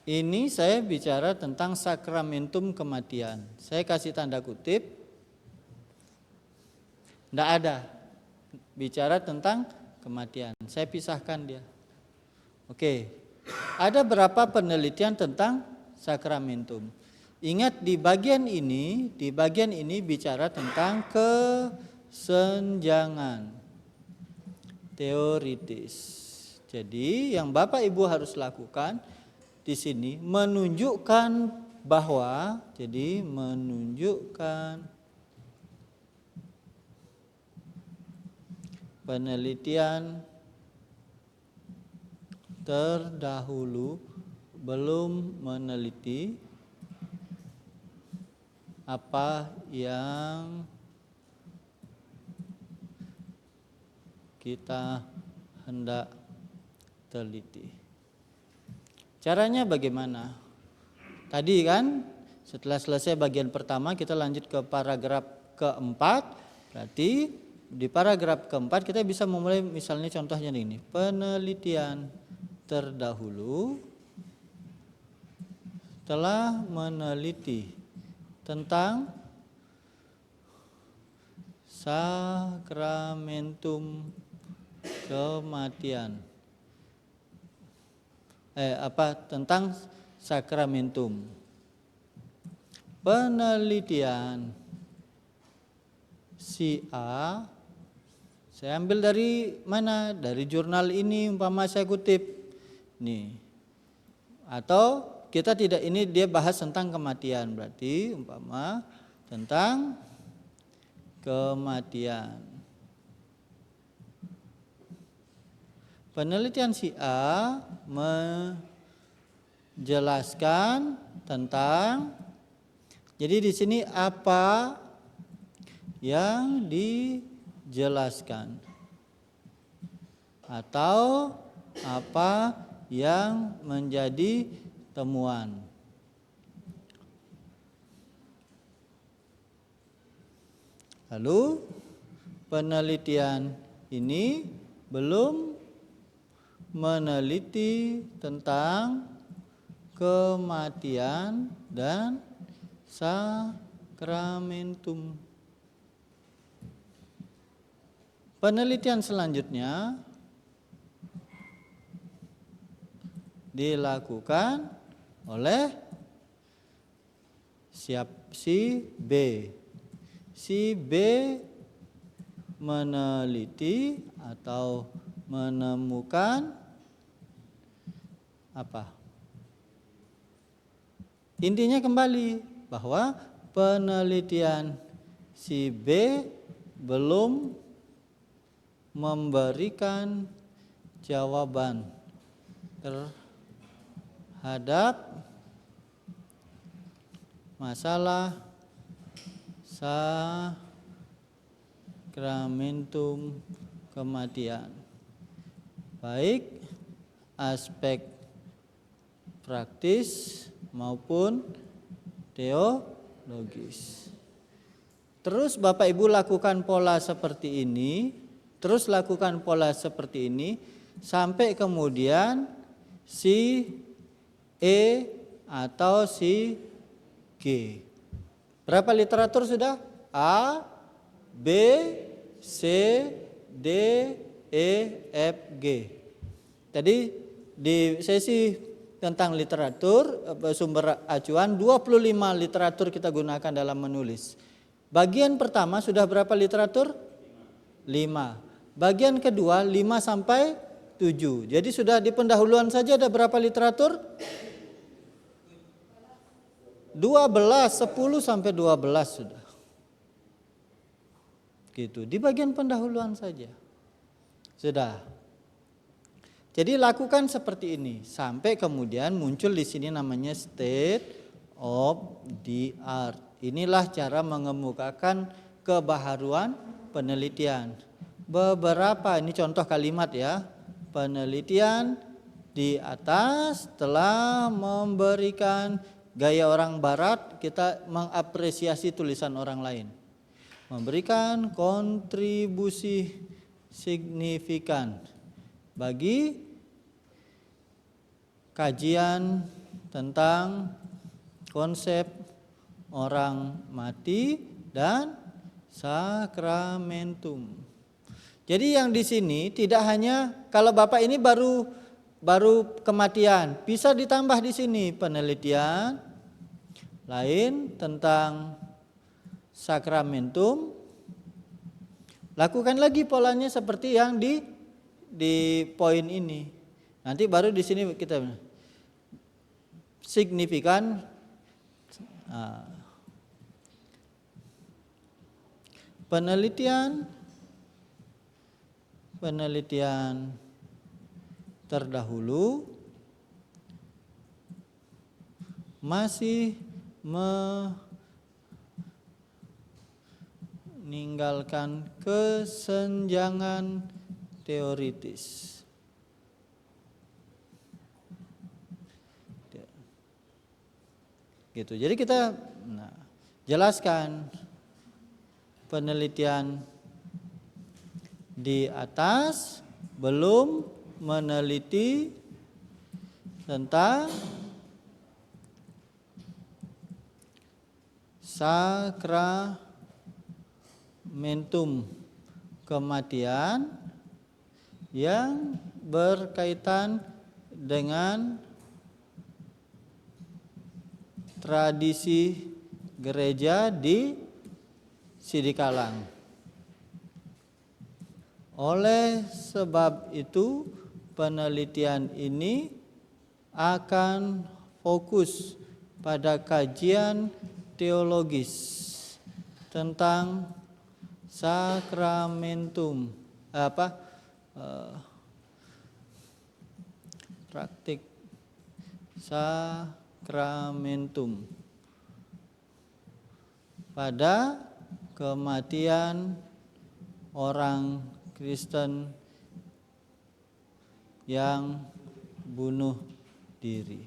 Ini saya bicara tentang sakramentum kematian. Saya kasih tanda kutip. Tidak ada bicara tentang kematian. Saya pisahkan dia. Oke. Ada berapa penelitian tentang sakramentum? Ingat di bagian ini bicara tentang kesenjangan teoritis. Jadi yang Bapak Ibu harus lakukan di sini menunjukkan bahwa penelitian terdahulu belum meneliti apa yang kita hendak teliti. Caranya bagaimana? Tadi kan setelah selesai bagian pertama kita lanjut ke paragraf keempat. Berarti di paragraf keempat kita bisa memulai misalnya contohnya ini. Penelitian terdahulu telah meneliti tentang sakramentum kematian. Tentang sakramentum. Penelitian si A, saya ambil dari mana? Dari jurnal ini umpama saya kutip. Nih. Atau kita tidak, ini dia bahas tentang kematian, berarti umpama tentang kematian. Penelitian si A menjelaskan tentang, jadi di sini apa yang dijelaskan atau apa yang menjadi temuan. Lalu penelitian ini belum meneliti tentang kematian dan sakramentum. Penelitian selanjutnya dilakukan oleh si B. Si B meneliti atau menemukan apa? Intinya kembali bahwa penelitian si B belum memberikan jawaban terhadap masalah sakramentum kematian. Baik aspek praktis maupun teologis. Terus Bapak Ibu lakukan pola seperti ini, terus lakukan pola seperti ini sampai kemudian si E atau si G. Berapa literatur sudah? A, B, C, D, E, F, G. Tadi di sesi tentang literatur, sumber acuan 25 literatur kita gunakan dalam menulis. Bagian pertama sudah berapa literatur? 5. Bagian kedua 5 sampai 7. Jadi sudah di pendahuluan saja ada berapa literatur? 12, 10 sampai 12 sudah. Gitu, di bagian pendahuluan saja. Sudah. Jadi lakukan seperti ini sampai kemudian muncul di sini namanya state of the art. Inilah cara mengemukakan kebaharuan penelitian. Beberapa ini contoh kalimat ya. Penelitian di atas telah memberikan gaya orang barat, kita mengapresiasi tulisan orang lain. Memberikan kontribusi signifikan bagi kajian tentang konsep orang mati dan sakramentum. Jadi yang di sini tidak hanya kalau Bapak ini baru kematian, bisa ditambah di sini penelitian lain tentang sakramentum. Lakukan lagi polanya seperti yang di poin ini. Nanti baru di sini kita signifikan penelitian terdahulu masih meninggalkan kesenjangan teoritis. Gitu. Jadi kita jelaskan penelitian di atas belum meneliti tentang sakramentum kematian yang berkaitan dengan tradisi gereja di Sidikalang. Oleh sebab itu penelitian ini akan fokus pada kajian teologis tentang sakramentum praktik sakramentum pada kematian orang Kristen yang bunuh diri.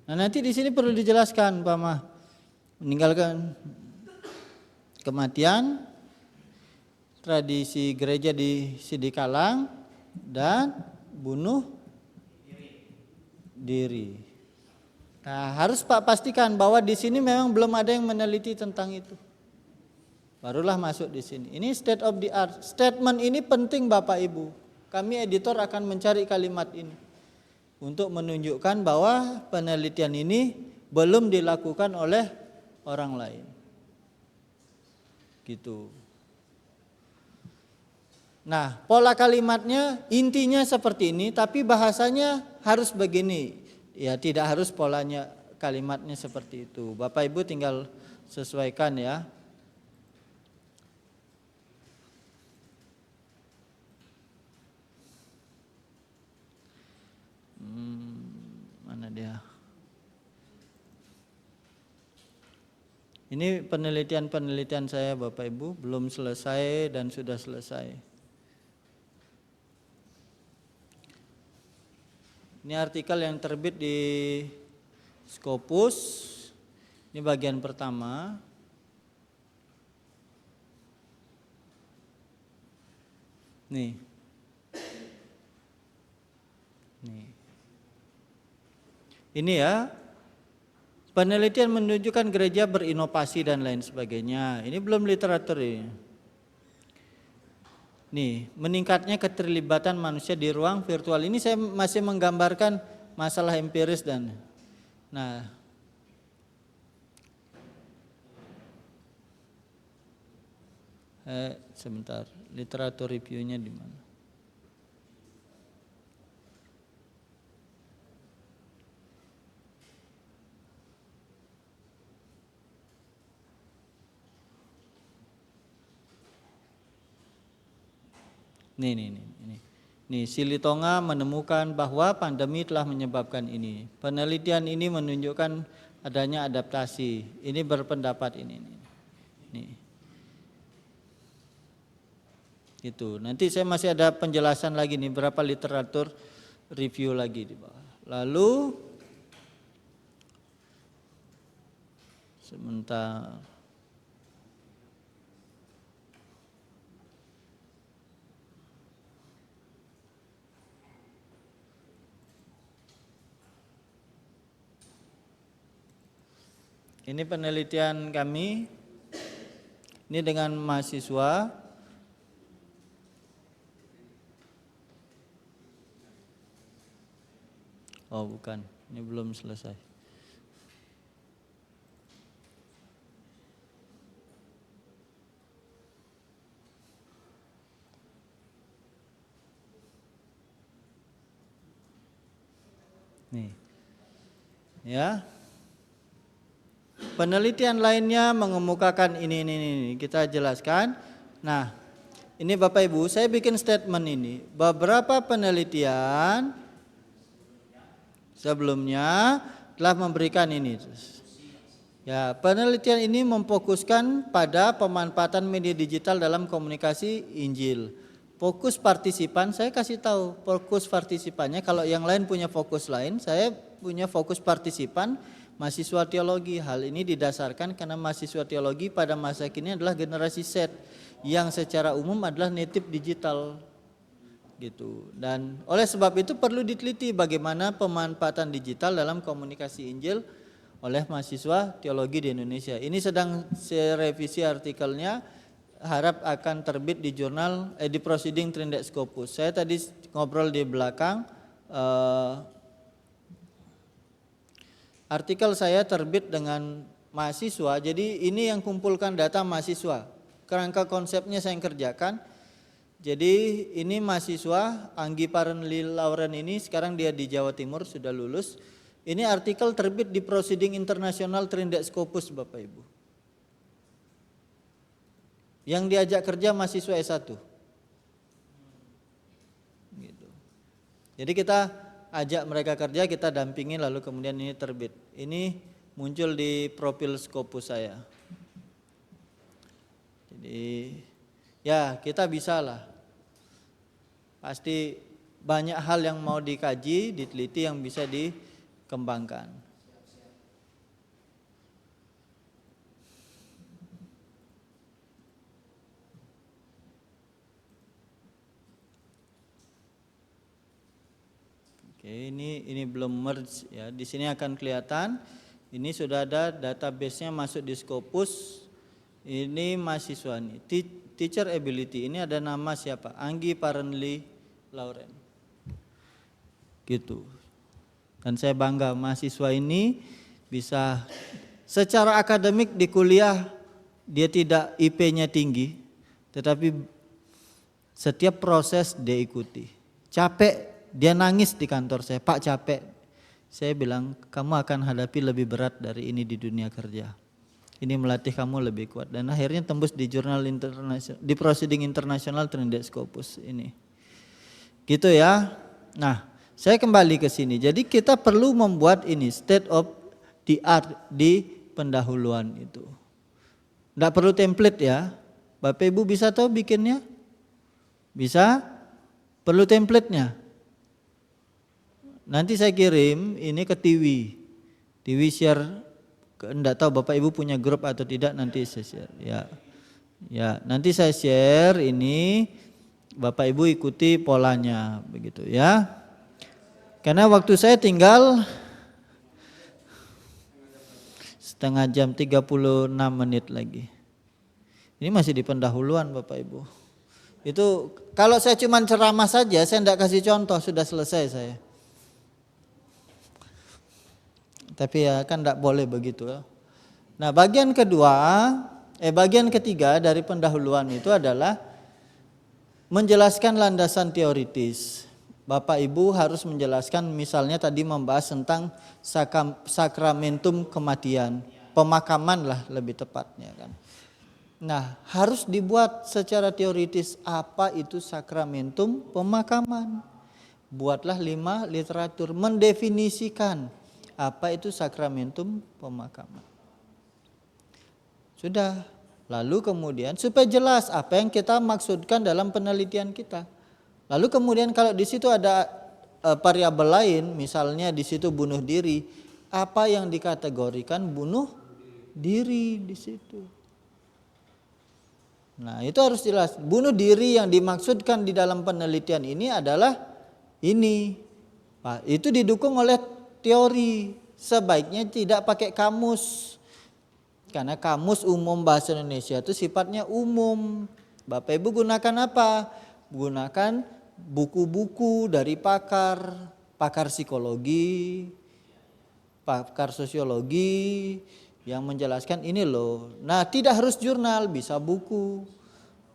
Nah, nanti di sini perlu dijelaskan, Pak Mah, meninggalkan kematian, tradisi gereja di Sidikalang, dan bunuh diri. Nah, harus Pak pastikan bahwa di sini memang belum ada yang meneliti tentang itu. Barulah masuk di sini. Ini state of the art. Statement ini penting Bapak Ibu. Kami editor akan mencari kalimat ini untuk menunjukkan bahwa penelitian ini belum dilakukan oleh orang lain. Gitu. Nah, pola kalimatnya intinya seperti ini, tapi bahasanya harus begini. Ya, tidak harus polanya kalimatnya seperti itu. Bapak Ibu tinggal sesuaikan ya. Mana dia? Ini penelitian-penelitian saya Bapak Ibu, belum selesai dan sudah selesai. Ini artikel yang terbit di Scopus, ini bagian pertama. Nih. Ini ya, penelitian menunjukkan gereja berinovasi dan lain sebagainya. Ini belum literatur ini. Nih, meningkatnya keterlibatan manusia di ruang virtual. Ini saya masih menggambarkan masalah empiris dan nah. Sebentar, literatur reviewnya di mana? Nih, Silitonga menemukan bahwa pandemi telah menyebabkan ini. Penelitian ini menunjukkan adanya adaptasi. Ini berpendapat ini. Nih. Itu. Nanti saya masih ada penjelasan lagi nih, berapa literatur review lagi di bawah. Lalu sebentar. Ini penelitian kami, ini dengan mahasiswa. Oh bukan, ini belum selesai. Nih, ya. Penelitian lainnya mengemukakan ini kita jelaskan. Nah, ini Bapak Ibu, saya bikin statement ini. Beberapa penelitian sebelumnya telah memberikan ini. Ya, penelitian ini memfokuskan pada pemanfaatan media digital dalam komunikasi Injil. Fokus partisipan, saya kasih tahu fokus partisipannya. Kalau yang lain punya fokus lain, saya punya fokus partisipan. Mahasiswa teologi, hal ini didasarkan karena mahasiswa teologi pada masa kini adalah generasi Z yang secara umum adalah native digital gitu. Dan oleh sebab itu perlu diteliti bagaimana pemanfaatan digital dalam komunikasi Injil oleh mahasiswa teologi di Indonesia. Ini sedang saya revisi artikelnya, harap akan terbit di jurnal di Proceeding Trinidad Scopus. Saya tadi ngobrol di belakang, artikel saya terbit dengan mahasiswa, jadi ini yang kumpulkan data mahasiswa. Kerangka konsepnya saya yang kerjakan. Jadi ini mahasiswa Anggi Parenli Lauren ini sekarang dia di Jawa Timur sudah lulus. Ini artikel terbit di Proceeding Internasional Trinidad Scopus Bapak Ibu. Yang diajak kerja mahasiswa S1. Gitu. Jadi kita ajak mereka kerja, kita dampingi lalu kemudian ini terbit. Ini muncul di profil Scopus saya. Jadi ya kita bisa lah. Pasti banyak hal yang mau dikaji, diteliti yang bisa dikembangkan. Oke, ini belum merge ya. Di sini akan kelihatan. Ini sudah ada database-nya masuk di Scopus. Ini mahasiswa nih. Teacher ability. Ini ada nama siapa? Anggi Parenli Lauren. Gitu. Dan saya bangga mahasiswa ini bisa secara akademik di kuliah dia tidak IP-nya tinggi, tetapi setiap proses dia ikuti. Capek dia nangis di kantor saya, Pak capek. Saya bilang, kamu akan hadapi lebih berat dari ini di dunia kerja. Ini melatih kamu lebih kuat. Dan akhirnya tembus di jurnal internasional, di Proceeding Internasional Trinidad Scopus ini. Gitu ya. Nah, saya kembali ke sini. Jadi kita perlu membuat ini state of the art di pendahuluan itu. Tidak perlu template ya. Bapak Ibu bisa tahu bikinnya? Bisa? Perlu template-nya? Nanti saya kirim ini ke Tiwi. Tiwi share, enggak tahu Bapak Ibu punya grup atau tidak, nanti saya share. Ya, nanti saya share ini, Bapak Ibu ikuti polanya begitu ya. Karena waktu saya tinggal setengah jam 36 menit lagi. Ini masih di pendahuluan Bapak Ibu. Itu kalau saya cuma ceramah saja, saya tidak kasih contoh, sudah selesai saya. Tapi ya kan tidak boleh begitu. Nah bagian ketiga dari pendahuluan itu adalah menjelaskan landasan teoritis. Bapak Ibu harus menjelaskan, misalnya tadi membahas tentang sakramentum kematian. Pemakaman lah lebih tepatnya kan. Nah harus dibuat secara teoritis apa itu sakramentum pemakaman. Buatlah 5 literatur mendefinisikan apa itu sakramentum pemakaman. Sudah, lalu kemudian supaya jelas apa yang kita maksudkan dalam penelitian kita. Lalu kemudian kalau di situ ada variabel lain, misalnya di situ bunuh diri, apa yang dikategorikan bunuh diri di situ. Nah, itu harus jelas. Bunuh diri yang dimaksudkan di dalam penelitian ini adalah ini. Pak, itu didukung oleh teori. Sebaiknya tidak pakai kamus. Karena kamus umum bahasa Indonesia itu sifatnya umum. Bapak Ibu gunakan apa? Gunakan buku-buku dari pakar psikologi, pakar sosiologi yang menjelaskan ini loh. Nah, tidak harus jurnal, bisa buku,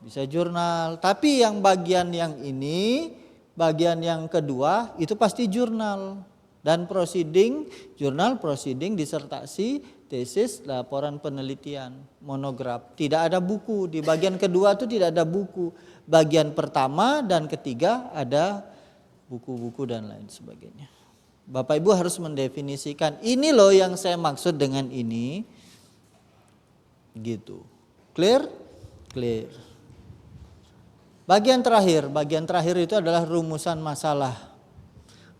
bisa jurnal. Tapi yang bagian yang ini, bagian yang kedua itu pasti jurnal. Dan proceeding, jurnal, proceeding, disertasi, tesis, laporan penelitian, monograf. Tidak ada buku, di bagian kedua itu tidak ada buku. Bagian pertama dan ketiga ada buku-buku dan lain sebagainya. Bapak Ibu harus mendefinisikan, ini loh yang saya maksud dengan ini. Gitu. Clear? Clear. Bagian terakhir itu adalah rumusan masalah.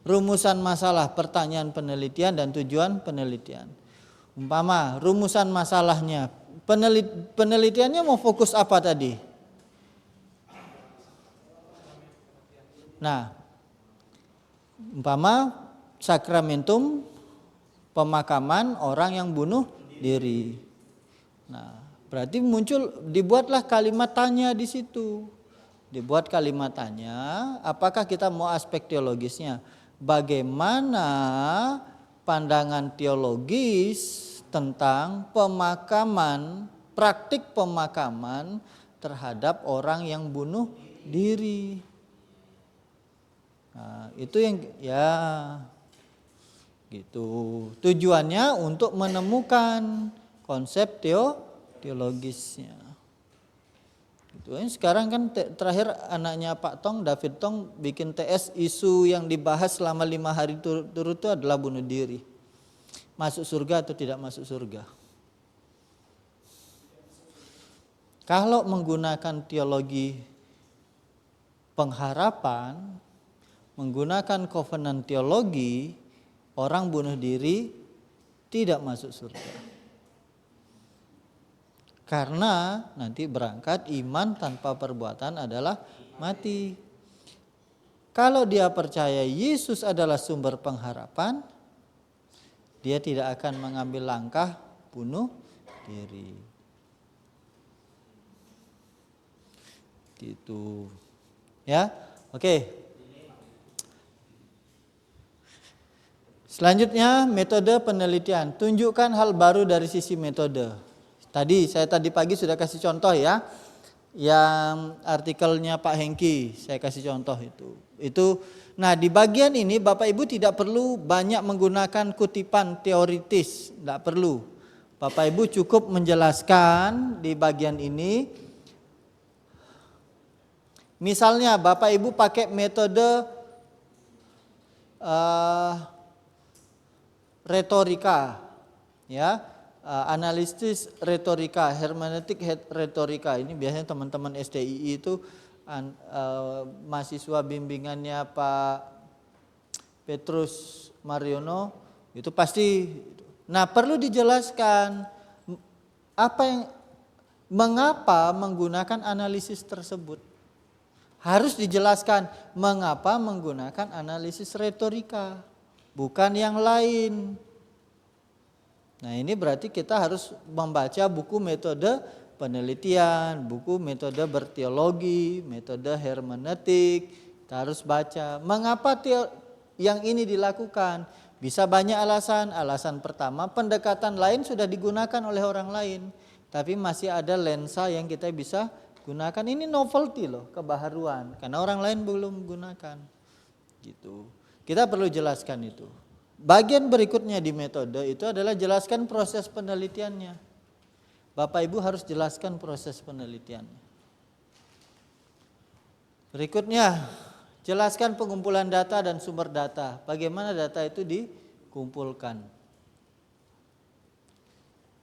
Rumusan masalah, pertanyaan penelitian dan tujuan penelitian. Umpama rumusan masalahnya, penelitiannya mau fokus apa tadi? Nah, umpama sakramentum pemakaman orang yang bunuh diri. Nah, berarti dibuatlah kalimat tanya di situ. Dibuat kalimat tanya, apakah kita mau aspek teologisnya? Bagaimana pandangan teologis tentang pemakaman, praktik pemakaman terhadap orang yang bunuh diri? Nah, itu yang ya gitu. Tujuannya untuk menemukan konsep teologisnya. Gitu. Sekarang kan terakhir anaknya Pak Tong, David Tong bikin TS, isu yang dibahas selama 5 hari turut itu adalah bunuh diri. Masuk surga atau tidak masuk surga. Kalau menggunakan teologi pengharapan, menggunakan covenant teologi, orang bunuh diri tidak masuk surga. Karena nanti berangkat iman tanpa perbuatan adalah mati. Kalau dia percaya Yesus adalah sumber pengharapan, dia tidak akan mengambil langkah bunuh diri. Gitu. Ya, oke. Selanjutnya metode penelitian. Tunjukkan hal baru dari sisi metode. Saya tadi pagi sudah kasih contoh ya. Yang artikelnya Pak Hengki saya kasih contoh itu. Nah, di bagian ini Bapak Ibu tidak perlu banyak menggunakan kutipan teoritis, tidak perlu. Bapak Ibu cukup menjelaskan di bagian ini. Misalnya Bapak Ibu pakai metode retorika, ya, analisis retorika, hermeneutik retorika. Ini biasanya teman-teman STII itu mahasiswa bimbingannya Pak Petrus Mariono itu pasti. Nah, perlu dijelaskan mengapa menggunakan analisis tersebut. Harus dijelaskan mengapa menggunakan analisis retorika, bukan yang lain. Nah, ini berarti kita harus membaca buku metode penelitian, buku metode berteologi, metode hermeneutik. Kita harus baca mengapa yang ini dilakukan. Bisa banyak alasan. Alasan pertama, pendekatan lain sudah digunakan oleh orang lain, tapi masih ada lensa yang kita bisa gunakan. Ini novelty loh, kebaharuan, karena orang lain belum gunakan. Gitu. Kita perlu jelaskan itu. Bagian berikutnya di metode itu adalah jelaskan proses penelitiannya. Bapak Ibu harus jelaskan proses penelitiannya. Berikutnya, jelaskan pengumpulan data dan sumber data. Bagaimana data itu dikumpulkan?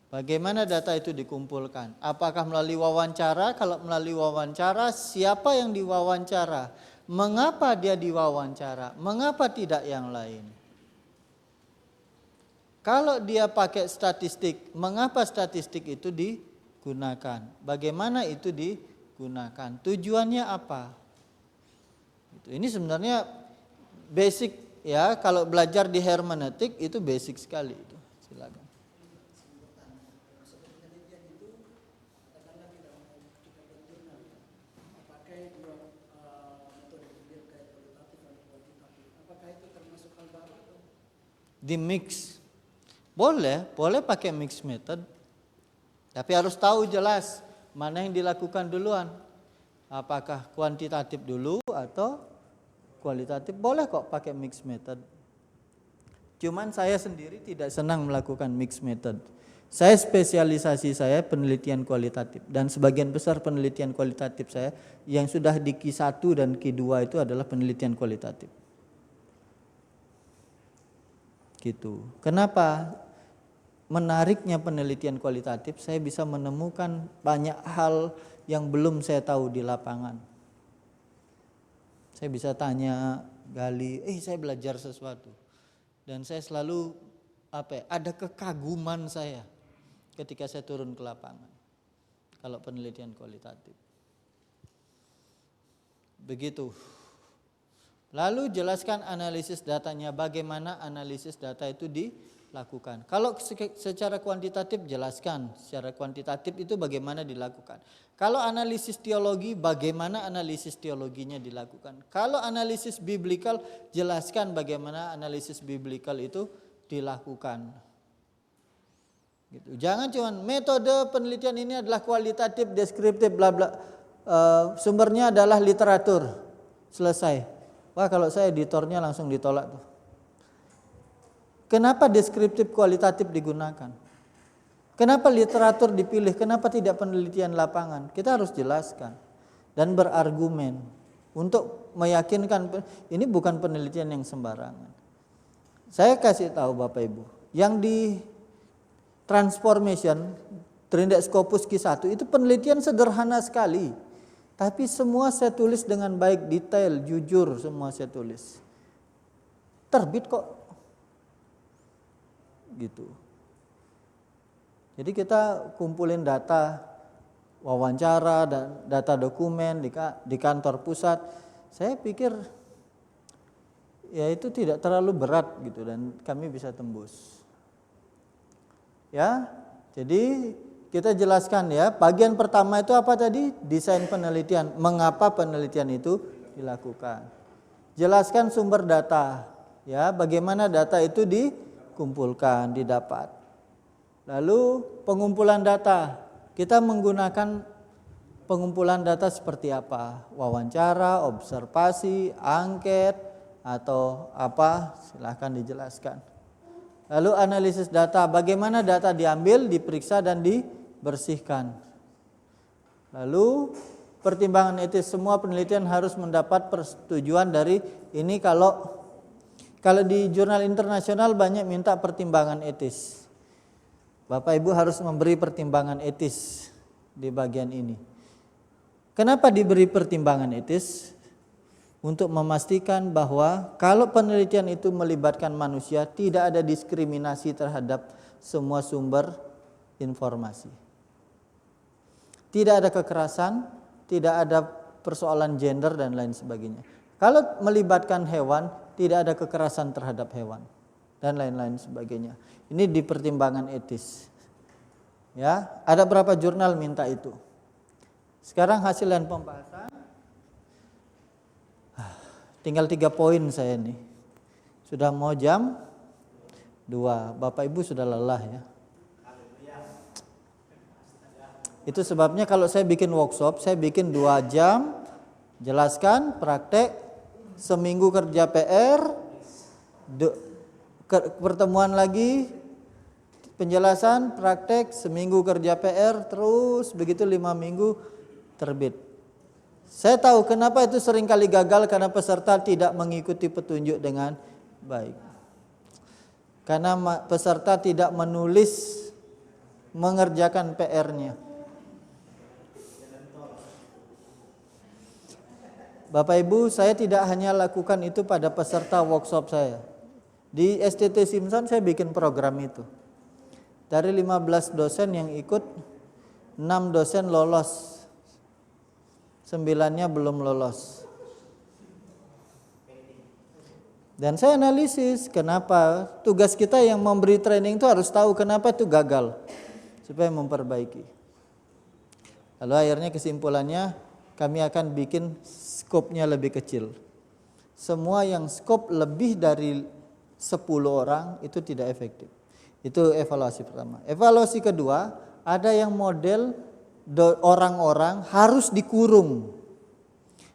Bagaimana data itu dikumpulkan? Apakah melalui wawancara? Kalau melalui wawancara, siapa yang diwawancara? Mengapa dia diwawancara? Mengapa tidak yang lain? Kalau dia pakai statistik, mengapa statistik itu digunakan? Bagaimana itu digunakan? Tujuannya apa? Ini sebenarnya basic ya, kalau belajar di hermeneutik itu basic sekali itu. Silakan. Di mix. Boleh pakai mix method. Tapi harus tahu jelas mana yang dilakukan duluan. Apakah kuantitatif dulu atau kualitatif? Boleh kok pakai mix method. Cuman saya sendiri tidak senang melakukan mix method. Saya spesialisasi saya penelitian kualitatif, dan sebagian besar penelitian kualitatif saya yang sudah di Q1 dan Q2 itu adalah penelitian kualitatif. Gitu. Kenapa? Menariknya penelitian kualitatif, saya bisa menemukan banyak hal yang belum saya tahu di lapangan. Saya bisa tanya, gali, saya belajar sesuatu. Dan saya selalu ada kekaguman saya ketika saya turun ke lapangan. Kalau penelitian kualitatif. Begitu. Lalu jelaskan analisis datanya, bagaimana analisis data itu dilakukan. Kalau secara kuantitatif jelaskan, secara kuantitatif itu bagaimana dilakukan. Kalau analisis teologi, bagaimana analisis teologinya dilakukan. Kalau analisis biblikal, jelaskan bagaimana analisis biblikal itu dilakukan. Gitu. Jangan cuma metode penelitian ini adalah kualitatif, deskriptif, bla bla. Sumbernya adalah literatur. Selesai. Wah, kalau saya editornya langsung ditolak tuh. Kenapa deskriptif kualitatif digunakan? Kenapa literatur dipilih? Kenapa tidak penelitian lapangan? Kita harus jelaskan dan berargumen untuk meyakinkan ini bukan penelitian yang sembarangan. Saya kasih tahu Bapak Ibu, yang di transformation Trindex Scopus Q1 itu penelitian sederhana sekali. Tapi semua saya tulis dengan baik, detail, jujur semua saya tulis. Terbit kok. Gitu. Jadi kita kumpulin data wawancara dan data dokumen di kantor pusat. Saya pikir ya itu tidak terlalu berat gitu dan kami bisa tembus. Ya, jadi kita jelaskan ya, bagian pertama itu apa tadi? Desain penelitian. Mengapa penelitian itu dilakukan? Jelaskan sumber data, ya, bagaimana data itu dikumpulkan, didapat. Lalu pengumpulan data. Kita menggunakan pengumpulan data seperti apa? Wawancara, observasi, angket, atau apa? Silahkan dijelaskan. Lalu analisis data. Bagaimana data diambil, diperiksa, dan bersihkan. Lalu pertimbangan etis, semua penelitian harus mendapat persetujuan dari ini. Kalau di jurnal internasional banyak minta pertimbangan etis. Bapak Ibu harus memberi pertimbangan etis di bagian ini. Kenapa diberi pertimbangan etis? Untuk memastikan bahwa kalau penelitian itu melibatkan manusia, tidak ada diskriminasi terhadap semua sumber informasi. Tidak ada kekerasan, tidak ada persoalan gender dan lain sebagainya. Kalau melibatkan hewan, tidak ada kekerasan terhadap hewan dan lain-lain sebagainya. Ini di pertimbangan etis. Ya, ada berapa jurnal minta itu? Sekarang hasil dan pembahasan. Tinggal 3 poin saya nih. Sudah mau jam 2. Bapak Ibu sudah lelah ya. Itu sebabnya kalau saya bikin workshop, saya bikin 2 jam, jelaskan, praktek, seminggu kerja PR, pertemuan lagi, penjelasan, praktek, seminggu kerja PR, terus begitu 5 minggu terbit. Saya tahu kenapa itu seringkali gagal, karena peserta tidak mengikuti petunjuk dengan baik. Karena peserta tidak menulis, mengerjakan PR-nya. Bapak Ibu, saya tidak hanya lakukan itu pada peserta workshop saya. Di STT Simpson saya bikin program itu. Dari 15 dosen yang ikut, 6 dosen lolos. 9-nya belum lolos. Dan saya analisis kenapa. Tugas kita yang memberi training itu harus tahu kenapa itu gagal, supaya memperbaiki. Lalu akhirnya kesimpulannya, kami akan bikin skopnya lebih kecil. Semua yang skop lebih dari 10 orang itu tidak efektif. Itu evaluasi pertama. Evaluasi kedua, ada yang model orang-orang harus dikurung.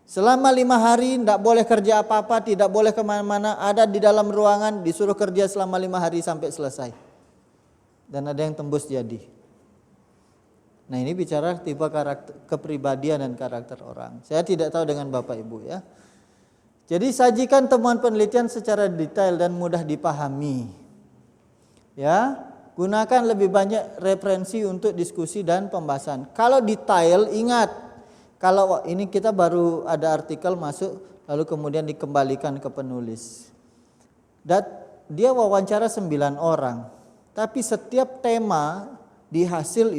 Selama 5 hari tidak boleh kerja apa-apa, tidak boleh kemana-mana, ada di dalam ruangan, disuruh kerja selama 5 hari sampai selesai. Dan ada yang tembus jadi. Nah, ini bicara tipe karakter, kepribadian dan karakter orang. Saya tidak tahu dengan Bapak Ibu ya. Jadi sajikan temuan penelitian secara detail dan mudah dipahami. Ya. Gunakan lebih banyak referensi untuk diskusi dan pembahasan. Kalau detail, ingat, kalau ini kita baru ada artikel masuk, lalu kemudian dikembalikan ke penulis. Dan dia wawancara 9 orang, tapi setiap tema di hasil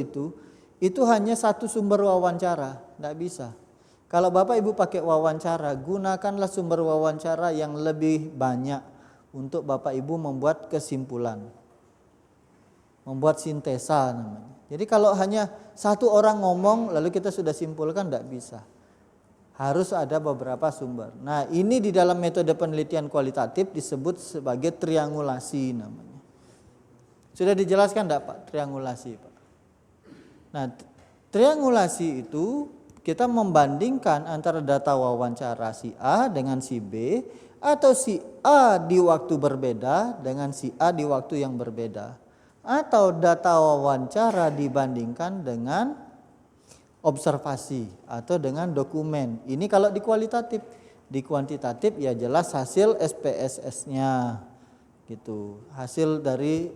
itu hanya 1 sumber wawancara, tidak bisa. Kalau Bapak Ibu pakai wawancara, gunakanlah sumber wawancara yang lebih banyak untuk Bapak Ibu membuat kesimpulan. Membuat sintesa namanya. Jadi kalau hanya 1 orang ngomong lalu kita sudah simpulkan, tidak bisa. Harus ada beberapa sumber. Nah, ini di dalam metode penelitian kualitatif disebut sebagai triangulasi namanya. Sudah dijelaskan tidak Pak triangulasi Pak? Nah, triangulasi itu kita membandingkan antara data wawancara si A dengan si B, atau si A di waktu berbeda dengan si A di waktu yang berbeda. Atau data wawancara dibandingkan dengan observasi atau dengan dokumen. Ini kalau di kualitatif. Di kuantitatif ya jelas hasil SPSS-nya gitu. Hasil dari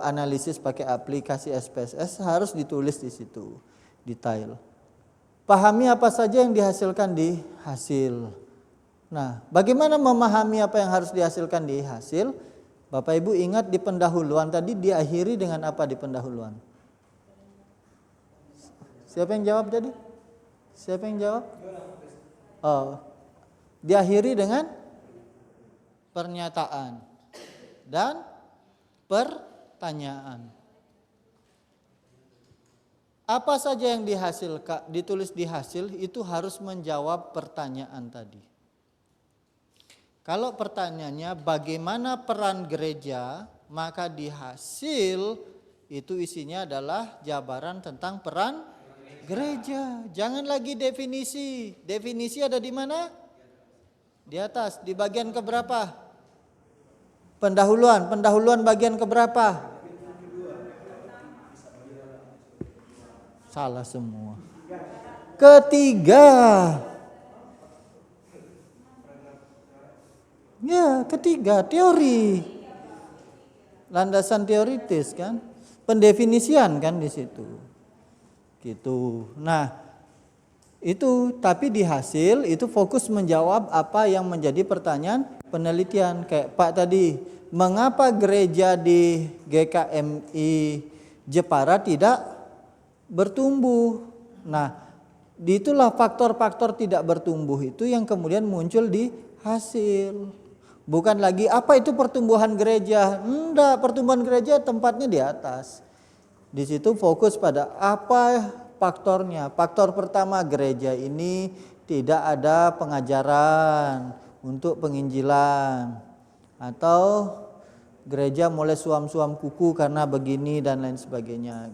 analisis pakai aplikasi SPSS harus ditulis di situ detail. Pahami apa saja yang dihasilkan di hasil. Nah, bagaimana memahami apa yang harus dihasilkan di hasil? Bapak Ibu ingat di pendahuluan tadi diakhiri dengan apa di pendahuluan? Siapa yang jawab tadi? Siapa yang jawab? Oh, diakhiri dengan pernyataan dan pertanyaan. Apa saja yang dihasilkan, ditulis di hasil itu harus menjawab pertanyaan tadi. Kalau pertanyaannya bagaimana peran gereja, maka di hasil itu isinya adalah jabaran tentang peran gereja. Jangan lagi definisi. Definisi ada di mana? Di atas, di bagian keberapa? Pendahuluan. Pendahuluan bagian keberapa? Salah semua. Ketiga. Ya, ketiga teori. Landasan teoritis kan. pendefinisian kan di situ. Gitu. Nah, itu tapi di hasil itu fokus menjawab apa yang menjadi pertanyaan penelitian. Kayak Pak tadi, mengapa gereja di GKMI Jepara tidak bertumbuh? Nah, itulah faktor-faktor tidak bertumbuh itu yang kemudian muncul di hasil. Bukan lagi apa itu pertumbuhan gereja. Enggak, pertumbuhan gereja tempatnya di atas. Di situ fokus pada apa faktornya. Faktor pertama, gereja ini tidak ada pengajaran untuk penginjilan. Atau gereja mulai suam-suam kuku karena begini dan lain sebagainya.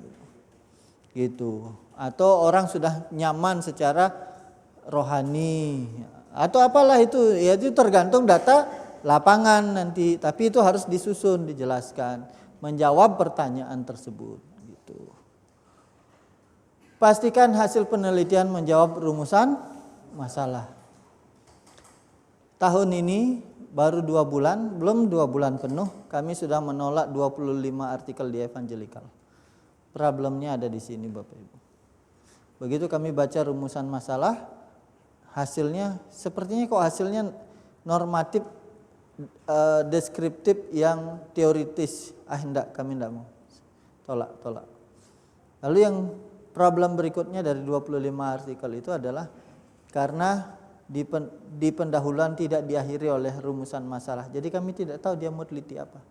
Gitu. Atau orang sudah nyaman secara rohani. Atau apalah itu. Ya itu tergantung data lapangan nanti, tapi itu harus disusun, dijelaskan, menjawab pertanyaan tersebut gitu. Pastikan hasil penelitian menjawab rumusan masalah. Tahun ini baru 2 bulan, belum 2 bulan penuh, kami sudah menolak 25 artikel di Evangelical. Problemnya ada di sini Bapak Ibu. Begitu kami baca rumusan masalah, hasilnya sepertinya kok hasilnya normatif, deskriptif yang teoritis. Enggak, kami enggak mau. Tolak. Lalu yang problem berikutnya dari 25 artikel itu adalah karena di pendahuluan tidak diakhiri oleh rumusan masalah. Jadi kami tidak tahu dia mau teliti apa.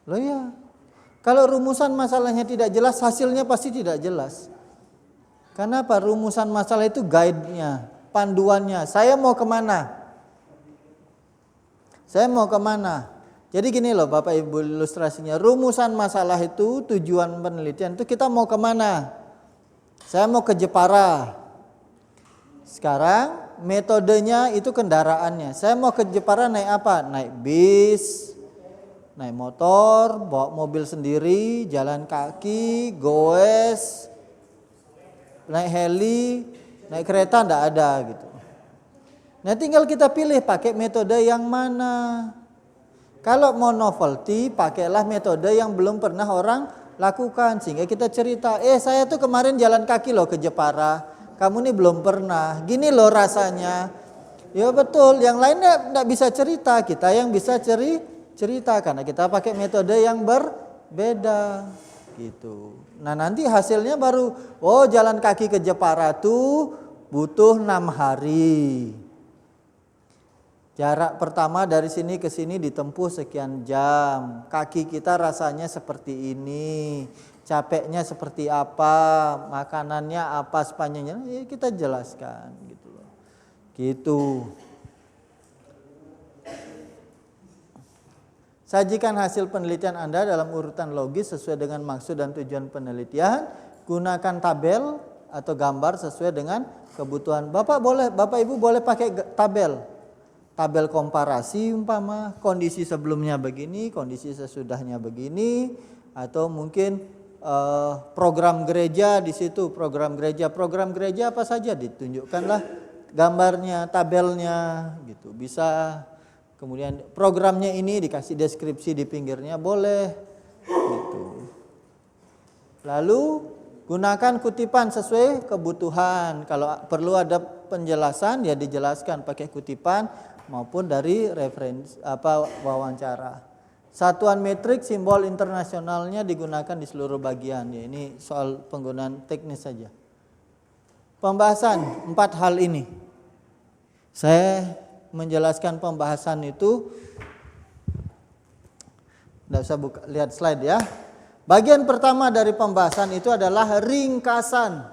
Loh ya, kalau rumusan masalahnya tidak jelas, hasilnya pasti tidak jelas. Karena apa? Rumusan masalah itu guide-nya, panduannya. Saya mau kemana? Jadi gini loh Bapak Ibu ilustrasinya. Rumusan masalah itu, tujuan penelitian itu kita mau kemana? Saya mau ke Jepara. Sekarang metodenya itu kendaraannya. Saya mau ke Jepara naik apa? Naik bis, naik motor, bawa mobil sendiri, jalan kaki, goes, naik heli, naik kereta enggak ada gitu. Nah tinggal kita pilih pakai metode yang mana. Kalau mau novelty, pakailah metode yang belum pernah orang lakukan. Sehingga kita cerita, saya tuh kemarin jalan kaki loh ke Jepara. Kamu nih belum pernah, gini loh rasanya. Ya betul, yang lainnya enggak bisa cerita. Kita yang bisa cerita karena kita pakai metode yang berbeda gitu. Nah nanti hasilnya baru, jalan kaki ke Jepara tuh butuh 6 hari. Jarak pertama dari sini ke sini ditempuh sekian jam. Kaki kita rasanya seperti ini. Capeknya seperti apa, makanannya apa sepanjangnya. Ya kita jelaskan gitu loh. Gitu. Sajikan hasil penelitian Anda dalam urutan logis sesuai dengan maksud dan tujuan penelitian. Gunakan tabel atau gambar sesuai dengan kebutuhan. Bapak Ibu boleh pakai tabel. Tabel komparasi umpama kondisi sebelumnya begini, kondisi sesudahnya begini, atau mungkin program gereja di situ, program gereja apa saja ditunjukkanlah gambarnya, tabelnya gitu. Bisa kemudian programnya ini dikasih deskripsi di pinggirnya boleh gitu. Lalu gunakan kutipan sesuai kebutuhan. Kalau perlu ada penjelasan ya dijelaskan pakai kutipan maupun dari referensi wawancara. Satuan metrik simbol internasionalnya digunakan di seluruh bagian. Ya, ini soal penggunaan teknis saja. Pembahasan 4 hal ini. Saya menjelaskan pembahasan itu. Tidak usah lihat slide ya. Bagian pertama dari pembahasan itu adalah ringkasan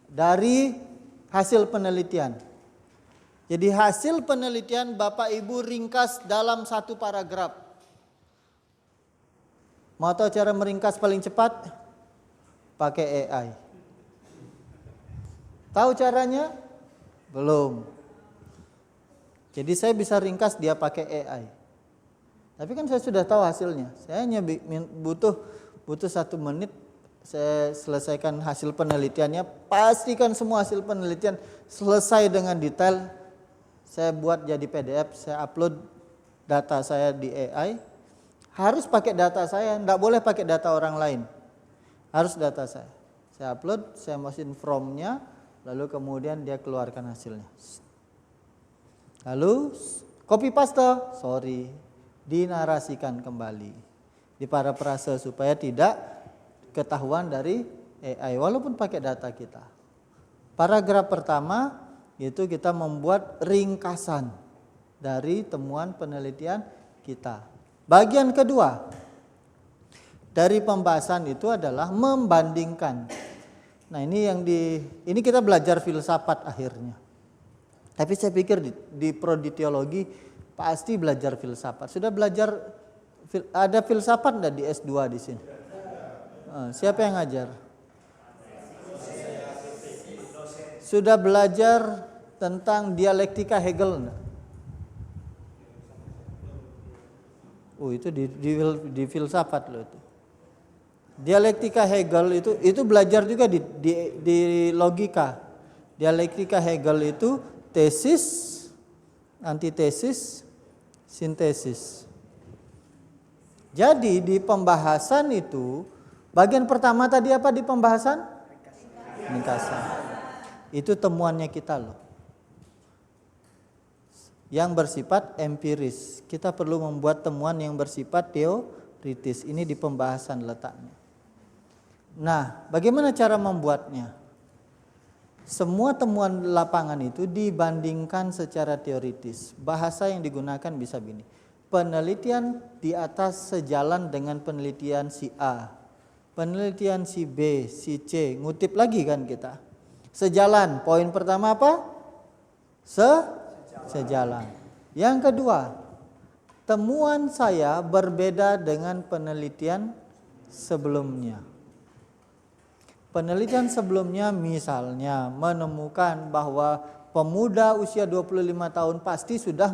dari hasil penelitian. Jadi hasil penelitian Bapak Ibu ringkas dalam 1 paragraf. Mau tahu cara meringkas paling cepat? Pakai AI. Tahu caranya? Belum. Jadi saya bisa ringkas dia pakai AI. Tapi kan saya sudah tahu hasilnya. Saya hanya butuh 1 menit. Saya selesaikan hasil penelitiannya. Pastikan semua hasil penelitian selesai dengan detail. Saya buat jadi PDF, saya upload data saya di AI. harus pakai data saya, tidak boleh pakai data orang lain. Harus data saya. Saya upload, saya masukin from-nya, lalu kemudian dia keluarkan hasilnya. Lalu copy paste, sorry, dinarasikan kembali di parafrase supaya tidak ketahuan dari AI walaupun pakai data kita. Paragraf pertama itu kita membuat ringkasan dari temuan penelitian kita. Bagian kedua dari pembahasan itu adalah membandingkan. Nah, ini kita belajar filsafat akhirnya. Tapi saya pikir di prodi teologi pasti belajar filsafat. Sudah belajar ada filsafat enggak di S2 di sini? Siapa yang ngajar? Sudah belajar tentang dialektika Hegel enggak? Itu di filsafat loh itu. Dialektika Hegel itu belajar juga di logika. Dialektika Hegel itu tesis, antitesis, sintesis. Jadi di pembahasan itu bagian pertama tadi apa di pembahasan? Ringkasan. Itu temuannya kita loh. Yang bersifat empiris. Kita perlu membuat temuan yang bersifat teoritis. Ini di pembahasan letaknya. Nah, bagaimana cara membuatnya? Semua temuan lapangan itu dibandingkan secara teoritis. Bahasa yang digunakan bisa begini. Penelitian di atas sejalan dengan penelitian si A. Penelitian si B, si C. Ngutip lagi kan kita. Sejalan. Poin pertama apa? Sejalan. Yang kedua, temuan saya berbeda dengan penelitian sebelumnya. Penelitian sebelumnya misalnya menemukan bahwa pemuda usia 25 tahun pasti sudah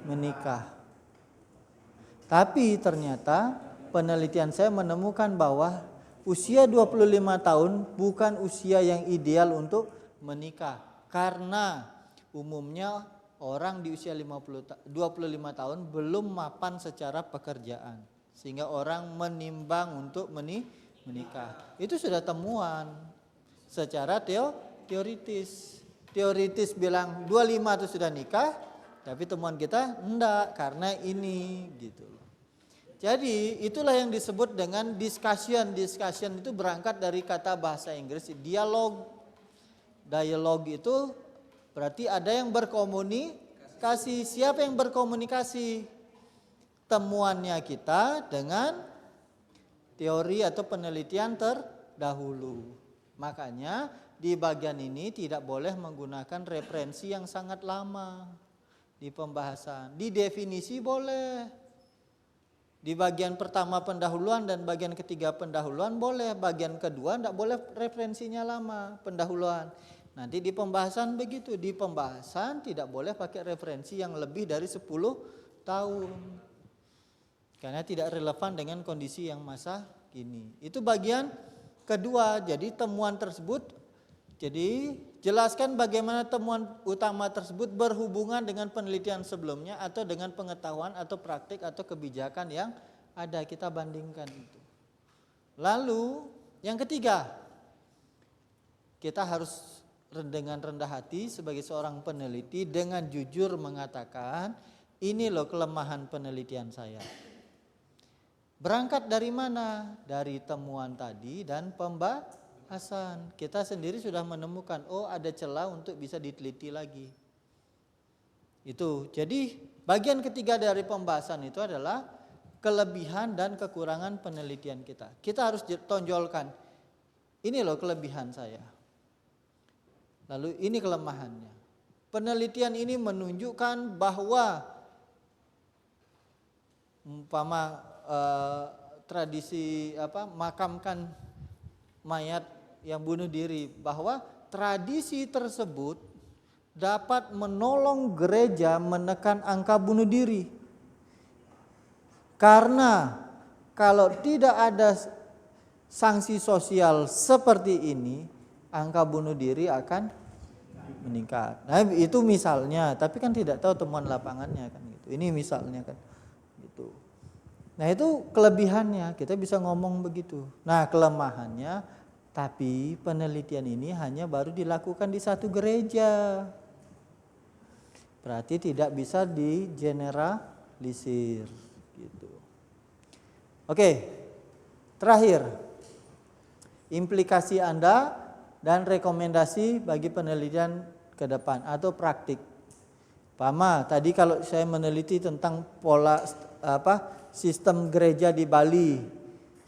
menikah. Tapi ternyata penelitian saya menemukan bahwa usia 25 tahun bukan usia yang ideal untuk menikah. Karena umumnya orang di usia 25 tahun belum mapan secara pekerjaan. Sehingga orang menimbang untuk menikah. Itu sudah temuan secara teoritis. Teoritis bilang 25 itu sudah nikah, tapi temuan kita enggak karena ini gitu. Jadi itulah yang disebut dengan discussion. Discussion itu berangkat dari kata bahasa Inggris dialog. Dialog itu berarti ada yang berkomunikasi. Siapa yang berkomunikasi? Temuannya kita dengan teori atau penelitian terdahulu. Makanya di bagian ini tidak boleh menggunakan referensi yang sangat lama di pembahasan. Di definisi boleh. Di bagian pertama pendahuluan dan bagian ketiga pendahuluan boleh. Bagian kedua tidak boleh referensinya lama, pendahuluan. Nanti di pembahasan begitu. Di pembahasan tidak boleh pakai referensi yang lebih dari 10 tahun. Karena tidak relevan dengan kondisi yang masa kini. Itu bagian kedua. Jadi temuan tersebut, jadi jelaskan bagaimana temuan utama tersebut berhubungan dengan penelitian sebelumnya atau dengan pengetahuan atau praktik atau kebijakan yang ada. Kita bandingkan itu. Lalu yang ketiga, kita harus dengan rendah hati sebagai seorang peneliti dengan jujur mengatakan, ini loh kelemahan penelitian saya. Berangkat dari mana? Dari temuan tadi dan pembahasan. Kita sendiri sudah menemukan, ada celah untuk bisa diteliti lagi. Itu. Jadi bagian ketiga dari pembahasan itu adalah kelebihan dan kekurangan penelitian kita. Kita harus tonjolkan, ini loh kelebihan saya. Lalu ini kelemahannya. Penelitian ini menunjukkan bahwa tradisi makamkan mayat yang bunuh diri, bahwa tradisi tersebut dapat menolong gereja menekan angka bunuh diri. Karena kalau tidak ada sanksi sosial seperti ini, angka bunuh diri akan meningkat. Nah, itu misalnya, tapi kan tidak tahu temuan lapangannya kan gitu. Ini misalnya kan gitu. Nah itu kelebihannya, kita bisa ngomong begitu. Nah kelemahannya, tapi penelitian ini hanya baru dilakukan di satu gereja. Berarti tidak bisa digeneralisir gitu. Oke, terakhir, implikasi Anda dan rekomendasi bagi penelitian ke depan atau praktik. Pama, tadi kalau saya meneliti tentang pola sistem gereja di Bali.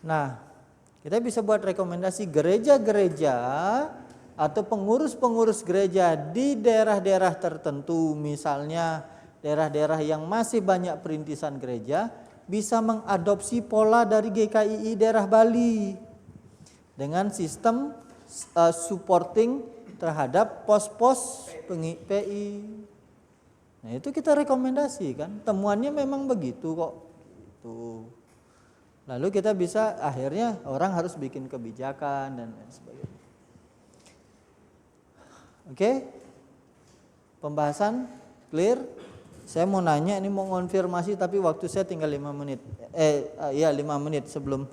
Nah, kita bisa buat rekomendasi gereja-gereja atau pengurus-pengurus gereja di daerah-daerah tertentu, misalnya daerah-daerah yang masih banyak perintisan gereja, bisa mengadopsi pola dari GKII daerah Bali dengan sistem supporting terhadap pos-pos PI. Nah itu kita rekomendasi kan, temuannya memang begitu kok. Tuh. Lalu kita bisa akhirnya orang harus bikin kebijakan dan lain sebagainya. Oke, pembahasan clear. Saya mau nanya, ini mau konfirmasi tapi waktu saya tinggal 5 menit. 5 menit sebelum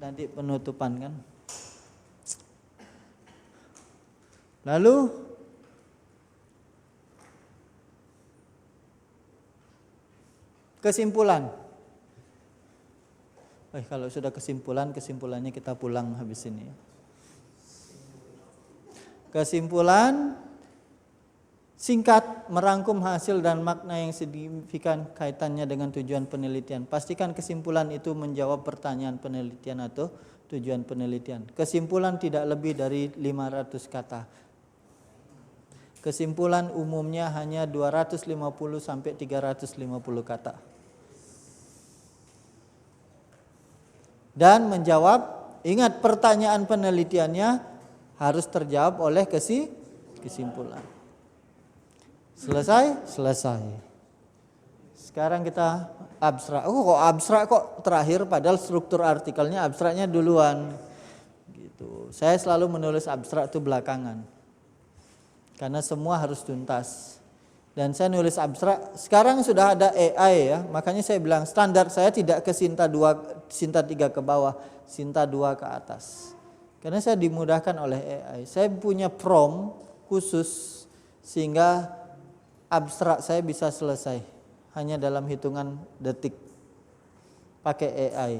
nanti penutupan kan. Lalu kesimpulan. Kalau sudah kesimpulannya kita pulang habis ini. Kesimpulan singkat, merangkum hasil dan makna yang signifikan kaitannya dengan tujuan penelitian. Pastikan kesimpulan itu menjawab pertanyaan penelitian atau tujuan penelitian. Kesimpulan tidak lebih dari 500 kata. Kesimpulan umumnya hanya 250 sampai 350 kata. Dan menjawab, ingat pertanyaan penelitiannya harus terjawab oleh kesimpulan. Selesai. Sekarang kita abstrak. Kok abstrak kok terakhir padahal struktur artikelnya abstraknya duluan. Gitu. Saya selalu menulis abstrak itu belakangan. Karena semua harus tuntas. Dan saya nulis abstrak, sekarang sudah ada AI ya, makanya saya bilang standar saya tidak ke Sinta 3 ke bawah, Sinta 2 ke atas. Karena saya dimudahkan oleh AI. Saya punya prompt khusus sehingga abstrak saya bisa selesai hanya dalam hitungan detik pakai AI.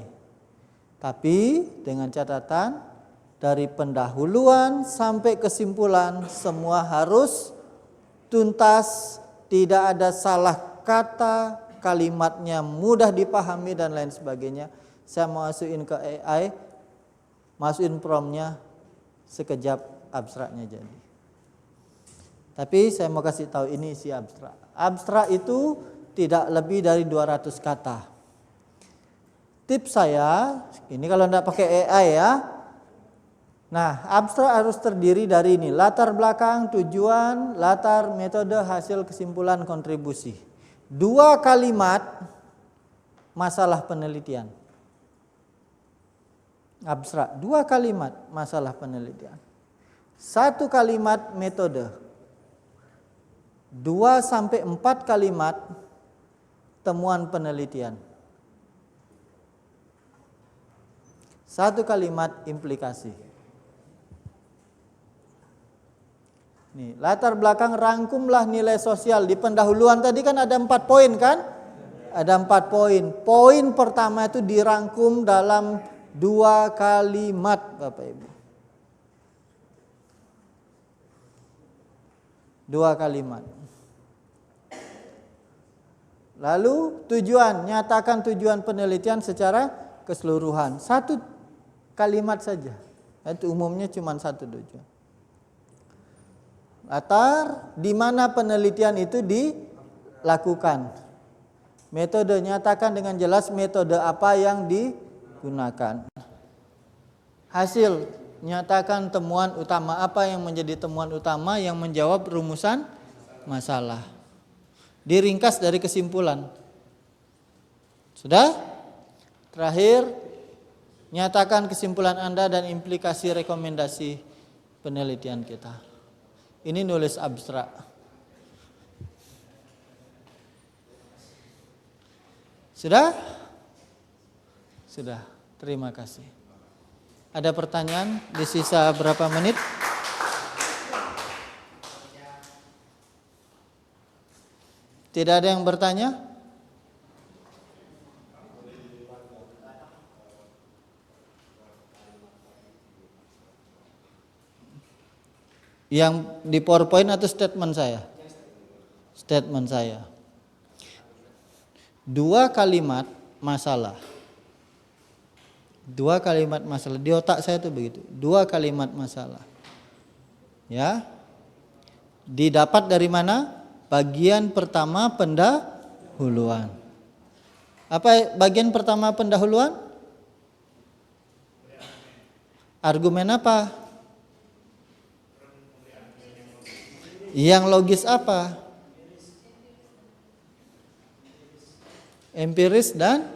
Tapi dengan catatan dari pendahuluan sampai kesimpulan semua harus tuntas, tidak ada salah kata, kalimatnya mudah dipahami dan lain sebagainya. Saya masukin ke AI, masukin promptnya, sekejap abstraknya jadi. Tapi saya mau kasih tahu ini isi abstrak. Abstrak itu tidak lebih dari 200 kata. Tips saya, ini kalau tidak pakai AI ya. Nah, abstrak harus terdiri dari ini, latar belakang, tujuan, latar, metode, hasil, kesimpulan, kontribusi. 2 kalimat masalah penelitian. Abstrak, 2 kalimat masalah penelitian. 1 kalimat metode. 2 sampai 4 kalimat temuan penelitian. 1 kalimat implikasi. Nih, latar belakang rangkumlah nilai sosial. Di pendahuluan tadi kan ada 4 poin kan? Ada 4 poin. Poin pertama itu dirangkum dalam 2 kalimat, Bapak Ibu. 2 kalimat. Lalu tujuan, nyatakan tujuan penelitian secara keseluruhan. 1 kalimat saja. Itu umumnya cuma 1 tujuan. Latar, di mana penelitian itu dilakukan. Metode, nyatakan dengan jelas metode apa yang digunakan. Hasil, nyatakan temuan utama apa yang menjadi temuan utama yang menjawab rumusan masalah. Diringkas dari kesimpulan. Sudah? Terakhir, nyatakan kesimpulan Anda dan implikasi rekomendasi penelitian kita. Ini nulis abstrak. Sudah? Sudah, terima kasih. Ada pertanyaan di sisa berapa menit? Tidak ada yang bertanya? Yang di PowerPoint atau statement saya? Statement saya. 2 kalimat masalah. 2 kalimat masalah. Di otak saya tuh begitu. 2 kalimat masalah. Ya. Didapat dari mana? Bagian pertama pendahuluan. Apa bagian pertama pendahuluan? Argumen apa? Yang logis apa? Empiris dan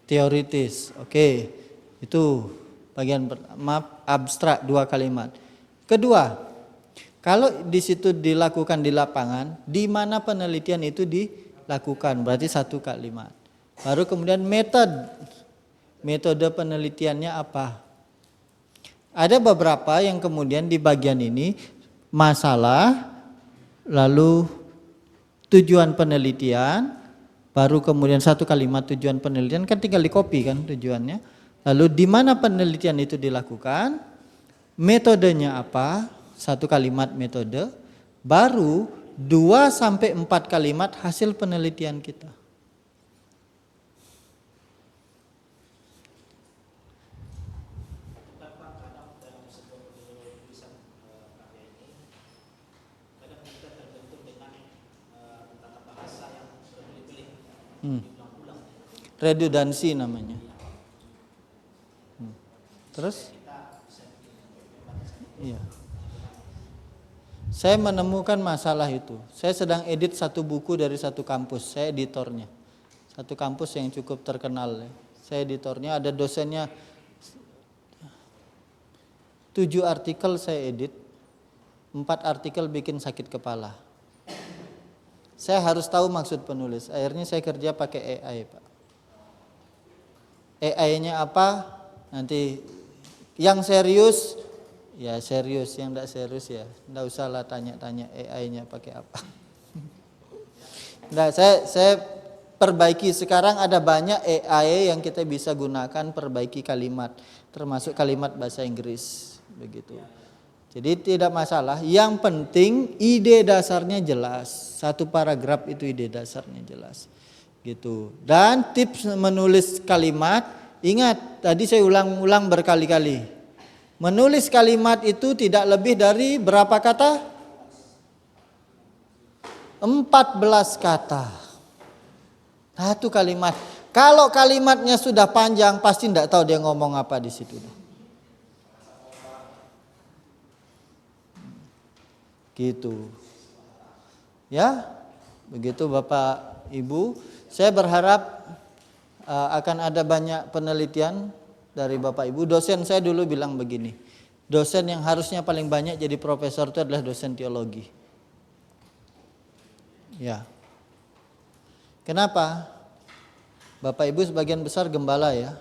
teoritis. Oke. Itu bagian pertama, abstrak 2 kalimat. Kedua, kalau di situ dilakukan di lapangan, di mana penelitian itu dilakukan, berarti 1 kalimat. Baru kemudian metode penelitiannya apa? Ada beberapa yang kemudian di bagian ini masalah, lalu tujuan penelitian, baru kemudian 1 kalimat tujuan penelitian, kan tinggal di copy kan tujuannya. Lalu di mana penelitian itu dilakukan, metodenya apa, 1 kalimat metode, baru 2 sampai 4 kalimat hasil penelitian kita. Redundansi namanya. Terus? Iya. Saya menemukan masalah itu. Saya sedang edit 1 buku dari 1 kampus. Saya editornya. 1 kampus yang cukup terkenal. Saya editornya. Ada dosennya. 7 artikel saya edit. 4 artikel bikin sakit kepala. Saya harus tahu maksud penulis. Akhirnya saya kerja pakai AI, Pak. AI-nya apa? Nanti yang serius, ya serius. Yang tidak serius ya, tidak usahlah tanya-tanya AI-nya pakai apa. Nah, saya perbaiki. Sekarang ada banyak AI yang kita bisa gunakan perbaiki kalimat, termasuk kalimat bahasa Inggris, begitu. Jadi tidak masalah. Yang penting ide dasarnya jelas. 1 paragraf itu ide dasarnya jelas. Gitu. Dan tips menulis kalimat, ingat tadi saya ulang-ulang berkali-kali. Menulis kalimat itu tidak lebih dari berapa kata? 14 kata. 1 kalimat. Kalau kalimatnya sudah panjang, pasti tidak tahu dia ngomong apa di situ. Gitu. Ya, begitu Bapak Ibu. Saya berharap akan ada banyak penelitian dari Bapak Ibu. Dosen saya dulu bilang begini, dosen yang harusnya paling banyak jadi profesor itu adalah dosen teologi. Ya. Kenapa? Bapak Ibu sebagian besar gembala ya.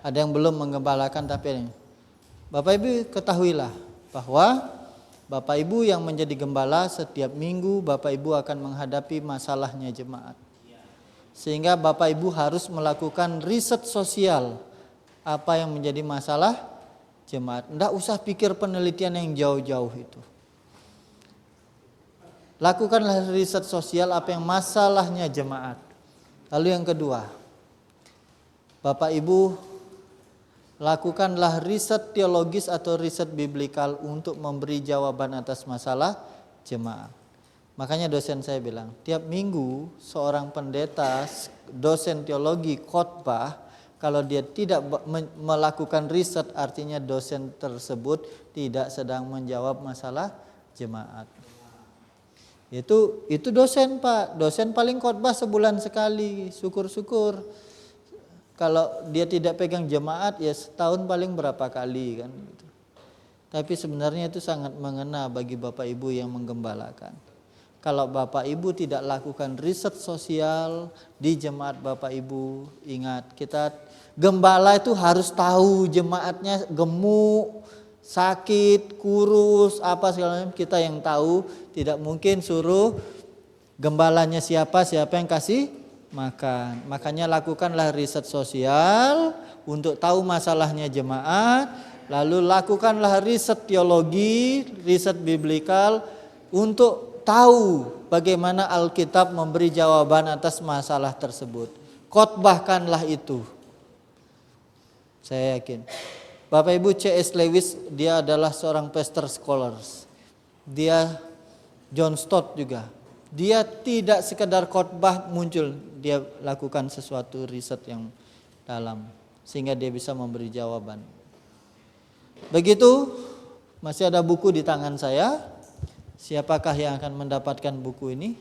Ada yang belum menggembalakan tapi Bapak Ibu ketahuilah bahwa Bapak Ibu yang menjadi gembala setiap minggu Bapak Ibu akan menghadapi masalahnya jemaat. Sehingga Bapak Ibu harus melakukan riset sosial apa yang menjadi masalah jemaat. Tidak usah pikir penelitian yang jauh-jauh itu. Lakukanlah riset sosial apa yang masalahnya jemaat. Lalu yang kedua, Bapak Ibu lakukanlah riset teologis atau riset biblikal untuk memberi jawaban atas masalah jemaat. Makanya dosen saya bilang, tiap minggu seorang pendeta, dosen teologi khotbah, kalau dia tidak melakukan riset artinya dosen tersebut tidak sedang menjawab masalah jemaat. Itu dosen Pak, dosen paling khotbah sebulan sekali, syukur-syukur. Kalau dia tidak pegang jemaat ya setahun paling berapa kali kan gitu. Tapi sebenarnya itu sangat mengena bagi Bapak Ibu yang menggembalakan. Kalau Bapak Ibu tidak lakukan riset sosial di jemaat Bapak Ibu, ingat kita gembala itu harus tahu jemaatnya gemuk, sakit, kurus, apa segala macam, kita yang tahu. Tidak mungkin suruh gembalanya siapa yang kasih makan. Makanya lakukanlah riset sosial untuk tahu masalahnya jemaat, lalu lakukanlah riset teologi, riset biblikal untuk tahu bagaimana Alkitab memberi jawaban atas masalah tersebut. Khotbahkanlah itu. Saya yakin. Bapak Ibu, C.S. Lewis dia adalah seorang pastor scholars. Dia John Stott juga. Dia tidak sekedar khotbah muncul, dia lakukan sesuatu riset yang dalam sehingga dia bisa memberi jawaban. Begitu, masih ada buku di tangan saya. Siapakah yang akan mendapatkan buku ini?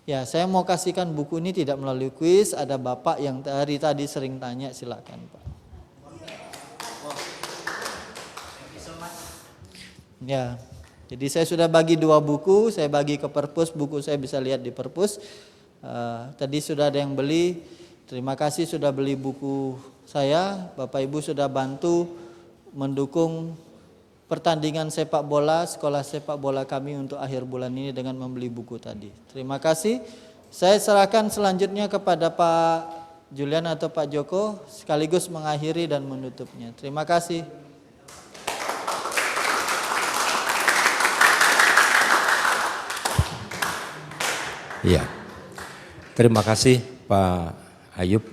Ya, saya mau kasihkan buku ini tidak melalui kuis. Ada Bapak yang dari tadi sering tanya, silakan Pak. Ya, jadi saya sudah bagi 2 buku. Saya bagi ke perpus, buku saya bisa lihat di perpus. Tadi sudah ada yang beli. Terima kasih sudah beli buku saya. Bapak Ibu sudah bantu mendukung pertandingan sepak bola, sekolah sepak bola kami untuk akhir bulan ini dengan membeli buku tadi. Terima kasih. Saya serahkan selanjutnya kepada Pak Julian atau Pak Joko sekaligus mengakhiri dan menutupnya. Terima kasih. Iya. Terima kasih Pak Ayub.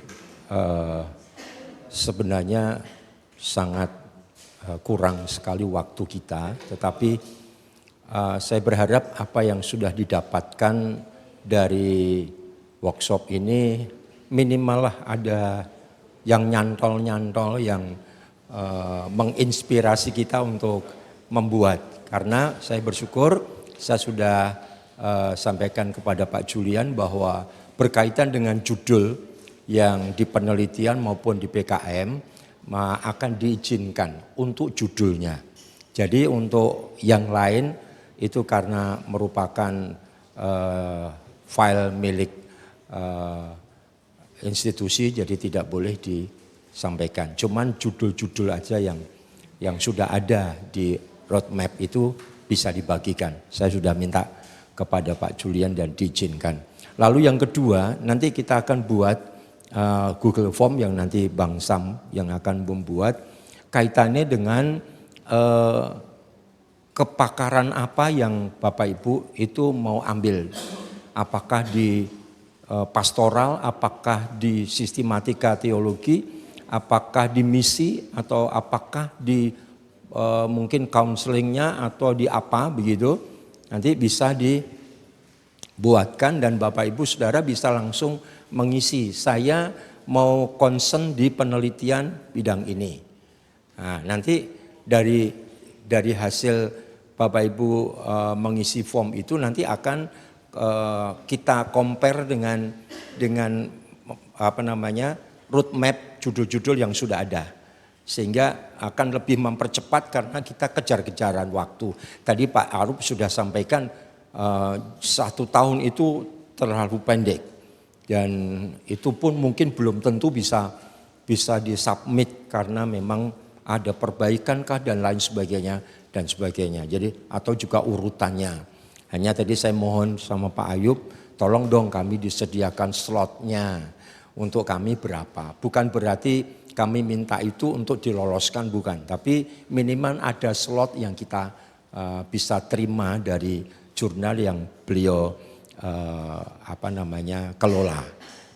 Sebenarnya sangat kurang sekali waktu kita, tetapi saya berharap apa yang sudah didapatkan dari workshop ini minimal lah ada yang nyantol-nyantol yang menginspirasi kita untuk membuat. Karena saya bersyukur saya sudah sampaikan kepada Pak Julian bahwa berkaitan dengan judul yang di penelitian maupun di PKM akan diizinkan untuk judulnya. Jadi untuk yang lain itu karena merupakan file milik institusi, jadi tidak boleh disampaikan. Cuman judul-judul aja yang sudah ada di roadmap itu bisa dibagikan. Saya sudah minta kepada Pak Julian dan diizinkan. Lalu yang kedua, nanti kita akan buat Google Form yang nanti Bang Sam yang akan membuat kaitannya dengan kepakaran apa yang Bapak Ibu itu mau ambil. Apakah di pastoral, apakah di sistematika teologi, apakah di misi, atau apakah di mungkin counselingnya atau di apa begitu. Nanti bisa dibuatkan dan Bapak Ibu Saudara bisa langsung mengisi, saya mau concern di penelitian bidang ini. Nah, nanti dari hasil Bapak Ibu mengisi form itu nanti akan kita compare dengan roadmap judul-judul yang sudah ada. Sehingga akan lebih mempercepat karena kita kejar-kejaran waktu. Tadi Pak Arub sudah sampaikan 1 tahun itu terlalu pendek. Dan itu pun mungkin belum tentu bisa disubmit karena memang ada perbaikan kah dan lain sebagainya dan sebagainya. Jadi atau juga urutannya. Hanya tadi saya mohon sama Pak Ayub, tolong dong kami disediakan slotnya untuk kami berapa. Bukan berarti kami minta itu untuk diloloskan, bukan. Tapi minimal ada slot yang kita bisa terima dari jurnal yang beliau kelola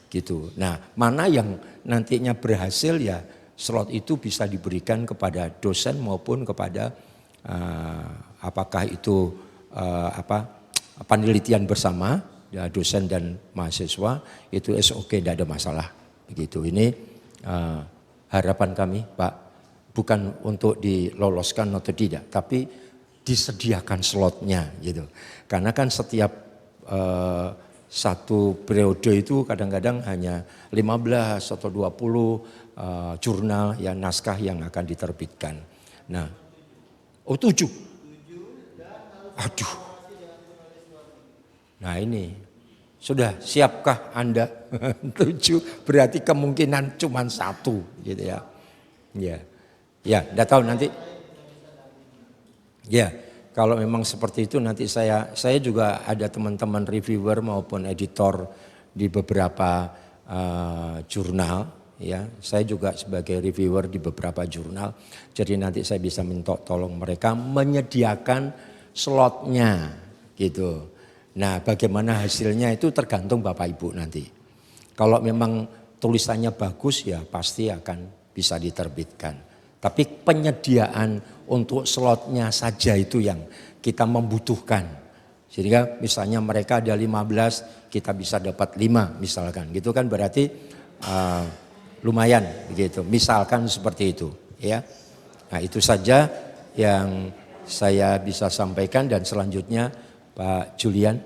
gitu. Nah, mana yang nantinya berhasil ya slot itu bisa diberikan kepada dosen maupun kepada apakah itu penelitian bersama ya, dosen dan mahasiswa itu SOK, tidak ada masalah begitu. Ini harapan kami Pak, bukan untuk diloloskan atau tidak, tapi disediakan slotnya gitu. Karena kan setiap satu periode itu kadang-kadang hanya 15 atau 20 jurnal ya naskah yang akan diterbitkan. Nah, 7 dan harus Aduh. Nah ini, sudah siapkah Anda? 7, berarti kemungkinan cuma 1 gitu ya. Ya, enggak tahu nanti. Ya, kalau memang seperti itu nanti saya juga ada teman-teman reviewer maupun editor di beberapa jurnal. Ya, saya juga sebagai reviewer di beberapa jurnal. Jadi nanti saya bisa minta tolong mereka menyediakan slotnya gitu. Nah, bagaimana hasilnya itu tergantung Bapak Ibu nanti. Kalau memang tulisannya bagus ya pasti akan bisa diterbitkan. Tapi penyediaan untuk slotnya saja itu yang kita membutuhkan. Sehingga misalnya mereka ada 15, kita bisa dapat 5 misalkan. Gitu kan berarti lumayan begitu. Misalkan seperti itu ya. Nah, itu saja yang saya bisa sampaikan dan selanjutnya Pak Julian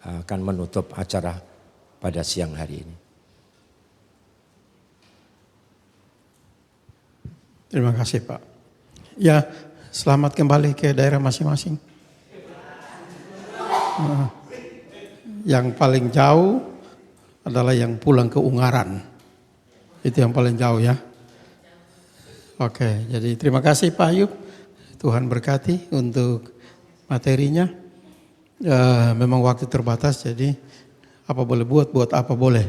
akan menutup acara pada siang hari ini. Terima kasih Pak. Ya, selamat kembali ke daerah masing-masing. Yang paling jauh adalah yang pulang ke Ungaran. Itu yang paling jauh ya. Oke, jadi terima kasih Pak Ayub. Tuhan berkati untuk materinya. Memang waktu terbatas, jadi apa boleh buat apa boleh.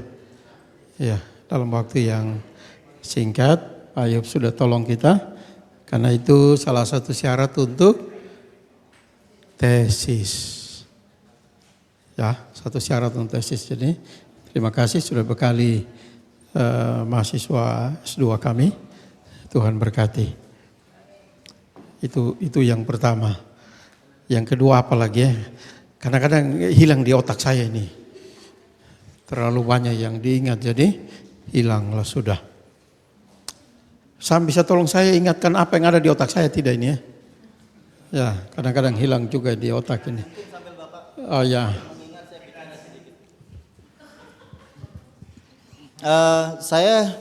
Ya, dalam waktu yang singkat, Pak Ayub sudah tolong kita. Karena itu salah satu syarat untuk tesis. Ya, satu syarat untuk tesis. Jadi terima kasih sudah bekali mahasiswa S2 kami. Tuhan berkati. Itu yang pertama. Yang kedua apalagi ya? Kadang-kadang hilang di otak saya ini. Terlalu banyak yang diingat jadi hilanglah sudah. Sam bisa tolong saya ingatkan apa yang ada di otak saya tidak ini ya? Ya, kadang-kadang hilang juga di otak ini. Oh ya. Saya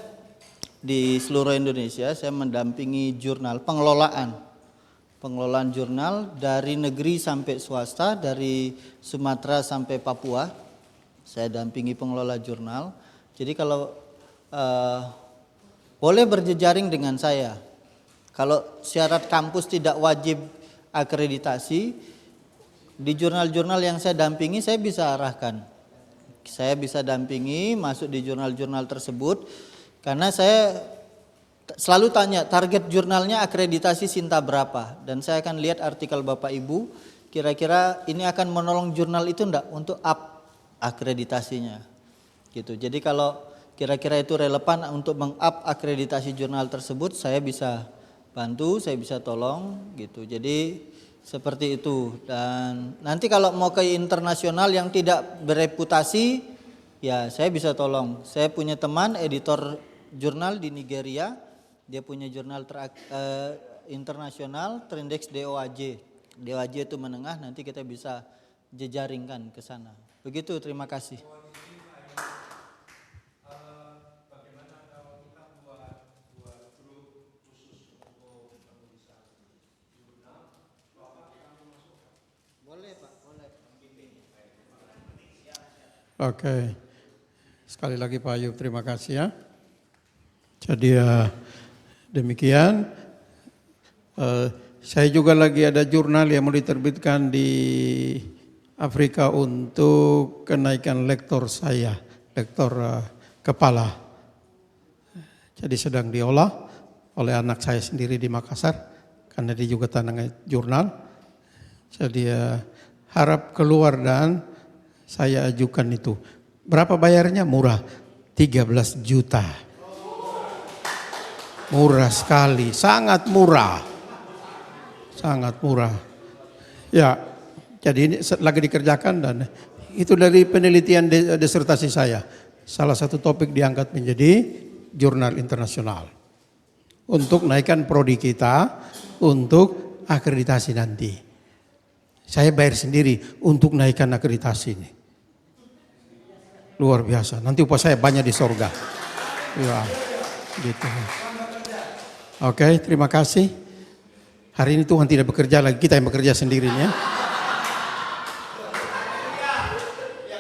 di seluruh Indonesia saya mendampingi jurnal pengelolaan jurnal dari negeri sampai swasta, dari Sumatera sampai Papua. Saya dampingi pengelola jurnal. Jadi kalau boleh berjejaring dengan saya. Kalau syarat kampus tidak wajib akreditasi, di jurnal-jurnal yang saya dampingi saya bisa arahkan. Saya bisa dampingi masuk di jurnal-jurnal tersebut karena saya selalu tanya target jurnalnya akreditasi Sinta berapa, dan saya akan lihat artikel Bapak Ibu kira-kira ini akan menolong jurnal itu enggak untuk up akreditasinya gitu. Jadi kalau kira-kira itu relevan untuk meng-up akreditasi jurnal tersebut, saya bisa bantu, saya bisa tolong gitu. Jadi seperti itu. Dan nanti kalau mau ke internasional yang tidak bereputasi, ya saya bisa tolong. Saya punya teman editor jurnal di Nigeria, dia punya jurnal internasional terindeks DOAJ. DOAJ itu menengah, nanti kita bisa jejaringkan ke sana. Begitu, terima kasih. Oke. Sekali lagi Pak Ayub terima kasih ya. Jadi demikian. Saya juga lagi ada jurnal yang mau diterbitkan di Afrika untuk kenaikan lektor saya, lektor kepala. Jadi sedang diolah oleh anak saya sendiri di Makassar, karena dia juga tandangan jurnal. Jadi harap keluar dan saya ajukan itu. Berapa bayarnya? Murah, 13 juta. Murah sekali, sangat murah. Sangat murah. Ya, jadi ini lagi dikerjakan dan itu dari penelitian disertasi saya. Salah satu topik diangkat menjadi jurnal internasional. Untuk naikkan prodi kita, untuk akreditasi nanti. Saya bayar sendiri untuk naikkan akreditasi ini. Luar biasa. Nanti upah saya banyak di sorga. Ya, gitu. Oke, terima kasih. Hari ini Tuhan tidak bekerja lagi, kita yang bekerja sendirinya.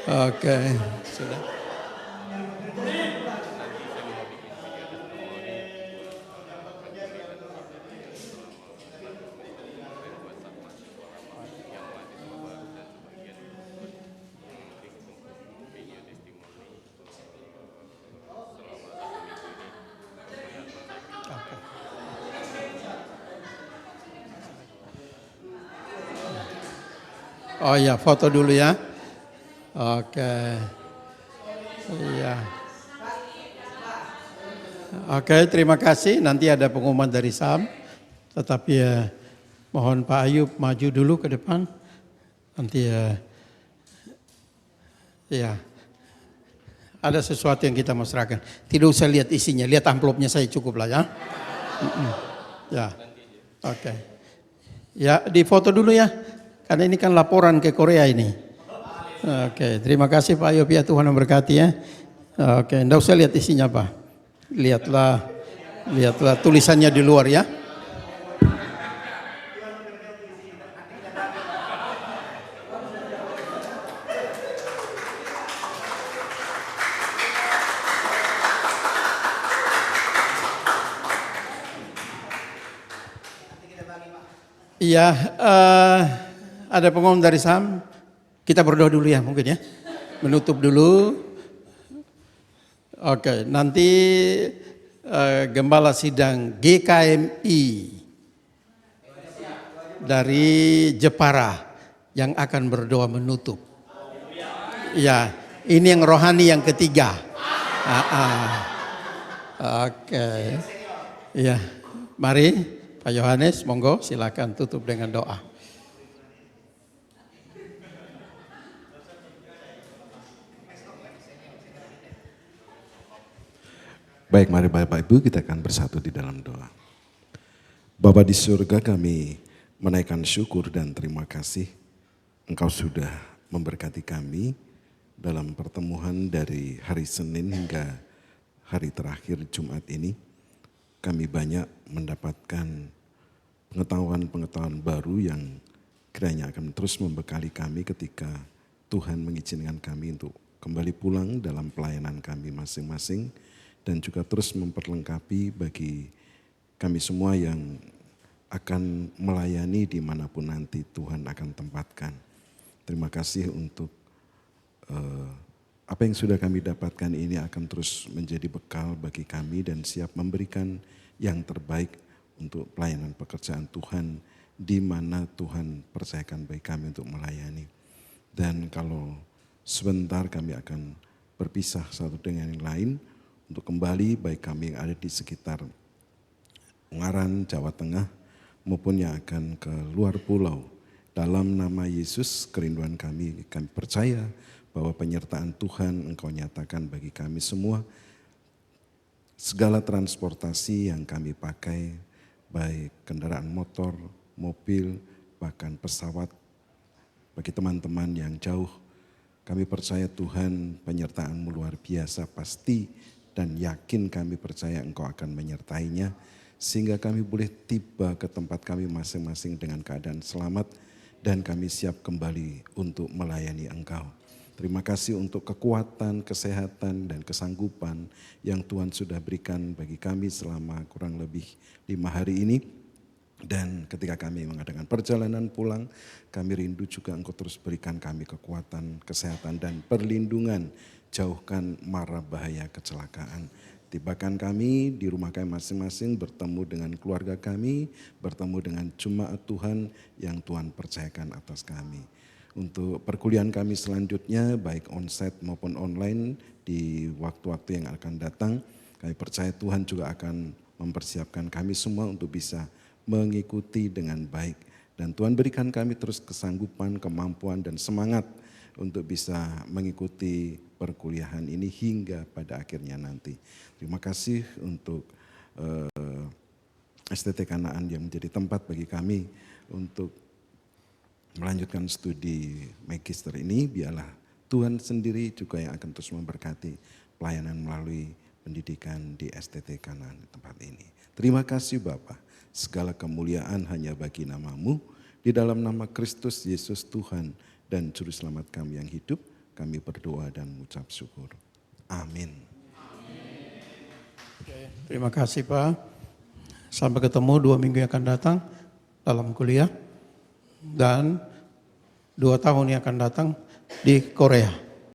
Oke, sudah. Oh ya, foto dulu ya. Oke. Iya. Oke, terima kasih. Nanti ada pengumuman dari SAM. Tetapi ya, mohon Pak Ayub maju dulu ke depan. Nanti ya, ada sesuatu yang kita mau serahkan. Tidak usah lihat isinya, lihat amplopnya saya cukup lah ya. Ya, oke. Ya, di foto dulu ya. Karena ini kan laporan ke Korea ini. Oke, terima kasih Pak Ayub ya, Tuhan memberkati ya. Oke, enggak usah lihat isinya Pak. Lihatlah tulisannya di luar ya. Iya, ada pengumuman dari SAM. Kita berdoa dulu ya mungkin ya. Menutup dulu. Oke, nanti Gembala Sidang GKMI dari Jepara yang akan berdoa menutup. Ya, ini yang rohani yang ketiga. Oke. Ya, mari Pak Yohanes, monggo silakan tutup dengan doa. Baik, mari Bapak Ibu kita akan bersatu di dalam doa. Bapa di surga, kami menaikkan syukur dan terima kasih Engkau sudah memberkati kami dalam pertemuan dari hari Senin hingga hari terakhir Jumat ini. Kami banyak mendapatkan pengetahuan-pengetahuan baru yang kiranya akan terus membekali kami ketika Tuhan mengizinkan kami untuk kembali pulang dalam pelayanan kami masing-masing dan juga terus memperlengkapi bagi kami semua yang akan melayani dimanapun nanti Tuhan akan tempatkan. Terima kasih untuk apa yang sudah kami dapatkan ini akan terus menjadi bekal bagi kami dan siap memberikan yang terbaik untuk pelayanan pekerjaan Tuhan di mana Tuhan percayakan bagi kami untuk melayani. Dan kalau sebentar kami akan berpisah satu dengan yang lain untuk kembali baik kami yang ada di sekitar Ungaran, Jawa Tengah maupun yang akan ke luar pulau. Dalam nama Yesus kerinduan kami percaya bahwa penyertaan Tuhan Engkau nyatakan bagi kami semua. Segala transportasi yang kami pakai, baik kendaraan motor, mobil, bahkan pesawat, bagi teman-teman yang jauh, kami percaya Tuhan penyertaan-Mu luar biasa pasti dan yakin kami percaya Engkau akan menyertainya, sehingga kami boleh tiba ke tempat kami masing-masing dengan keadaan selamat dan kami siap kembali untuk melayani Engkau. Terima kasih untuk kekuatan, kesehatan, dan kesanggupan yang Tuhan sudah berikan bagi kami selama kurang lebih 5 hari ini. Dan ketika kami mengadakan perjalanan pulang, kami rindu juga Engkau terus berikan kami kekuatan, kesehatan, dan perlindungan. Jauhkan mara bahaya kecelakaan. Tibakan kami di rumah kami masing-masing, bertemu dengan keluarga kami, bertemu dengan jemaat Tuhan yang Tuhan percayakan atas kami. Untuk perkuliahan kami selanjutnya, baik onsite maupun online di waktu-waktu yang akan datang, kami percaya Tuhan juga akan mempersiapkan kami semua untuk bisa mengikuti dengan baik. Dan Tuhan berikan kami terus kesanggupan, kemampuan, dan semangat untuk bisa mengikuti perkuliahan ini hingga pada akhirnya nanti. Terima kasih untuk STT Kanaan yang menjadi tempat bagi kami untuk melanjutkan studi magister ini. Biarlah Tuhan sendiri juga yang akan terus memberkati pelayanan melalui pendidikan di STT Kanaan di tempat ini. Terima kasih Bapa, segala kemuliaan hanya bagi nama-Mu, di dalam nama Kristus Yesus Tuhan dan Juru Selamat kami yang hidup, kami berdoa dan mengucap syukur. Amin. Terima kasih Pak. Sampai ketemu 2 minggu yang akan datang dalam kuliah. Dan 2 tahun yang akan datang di Korea.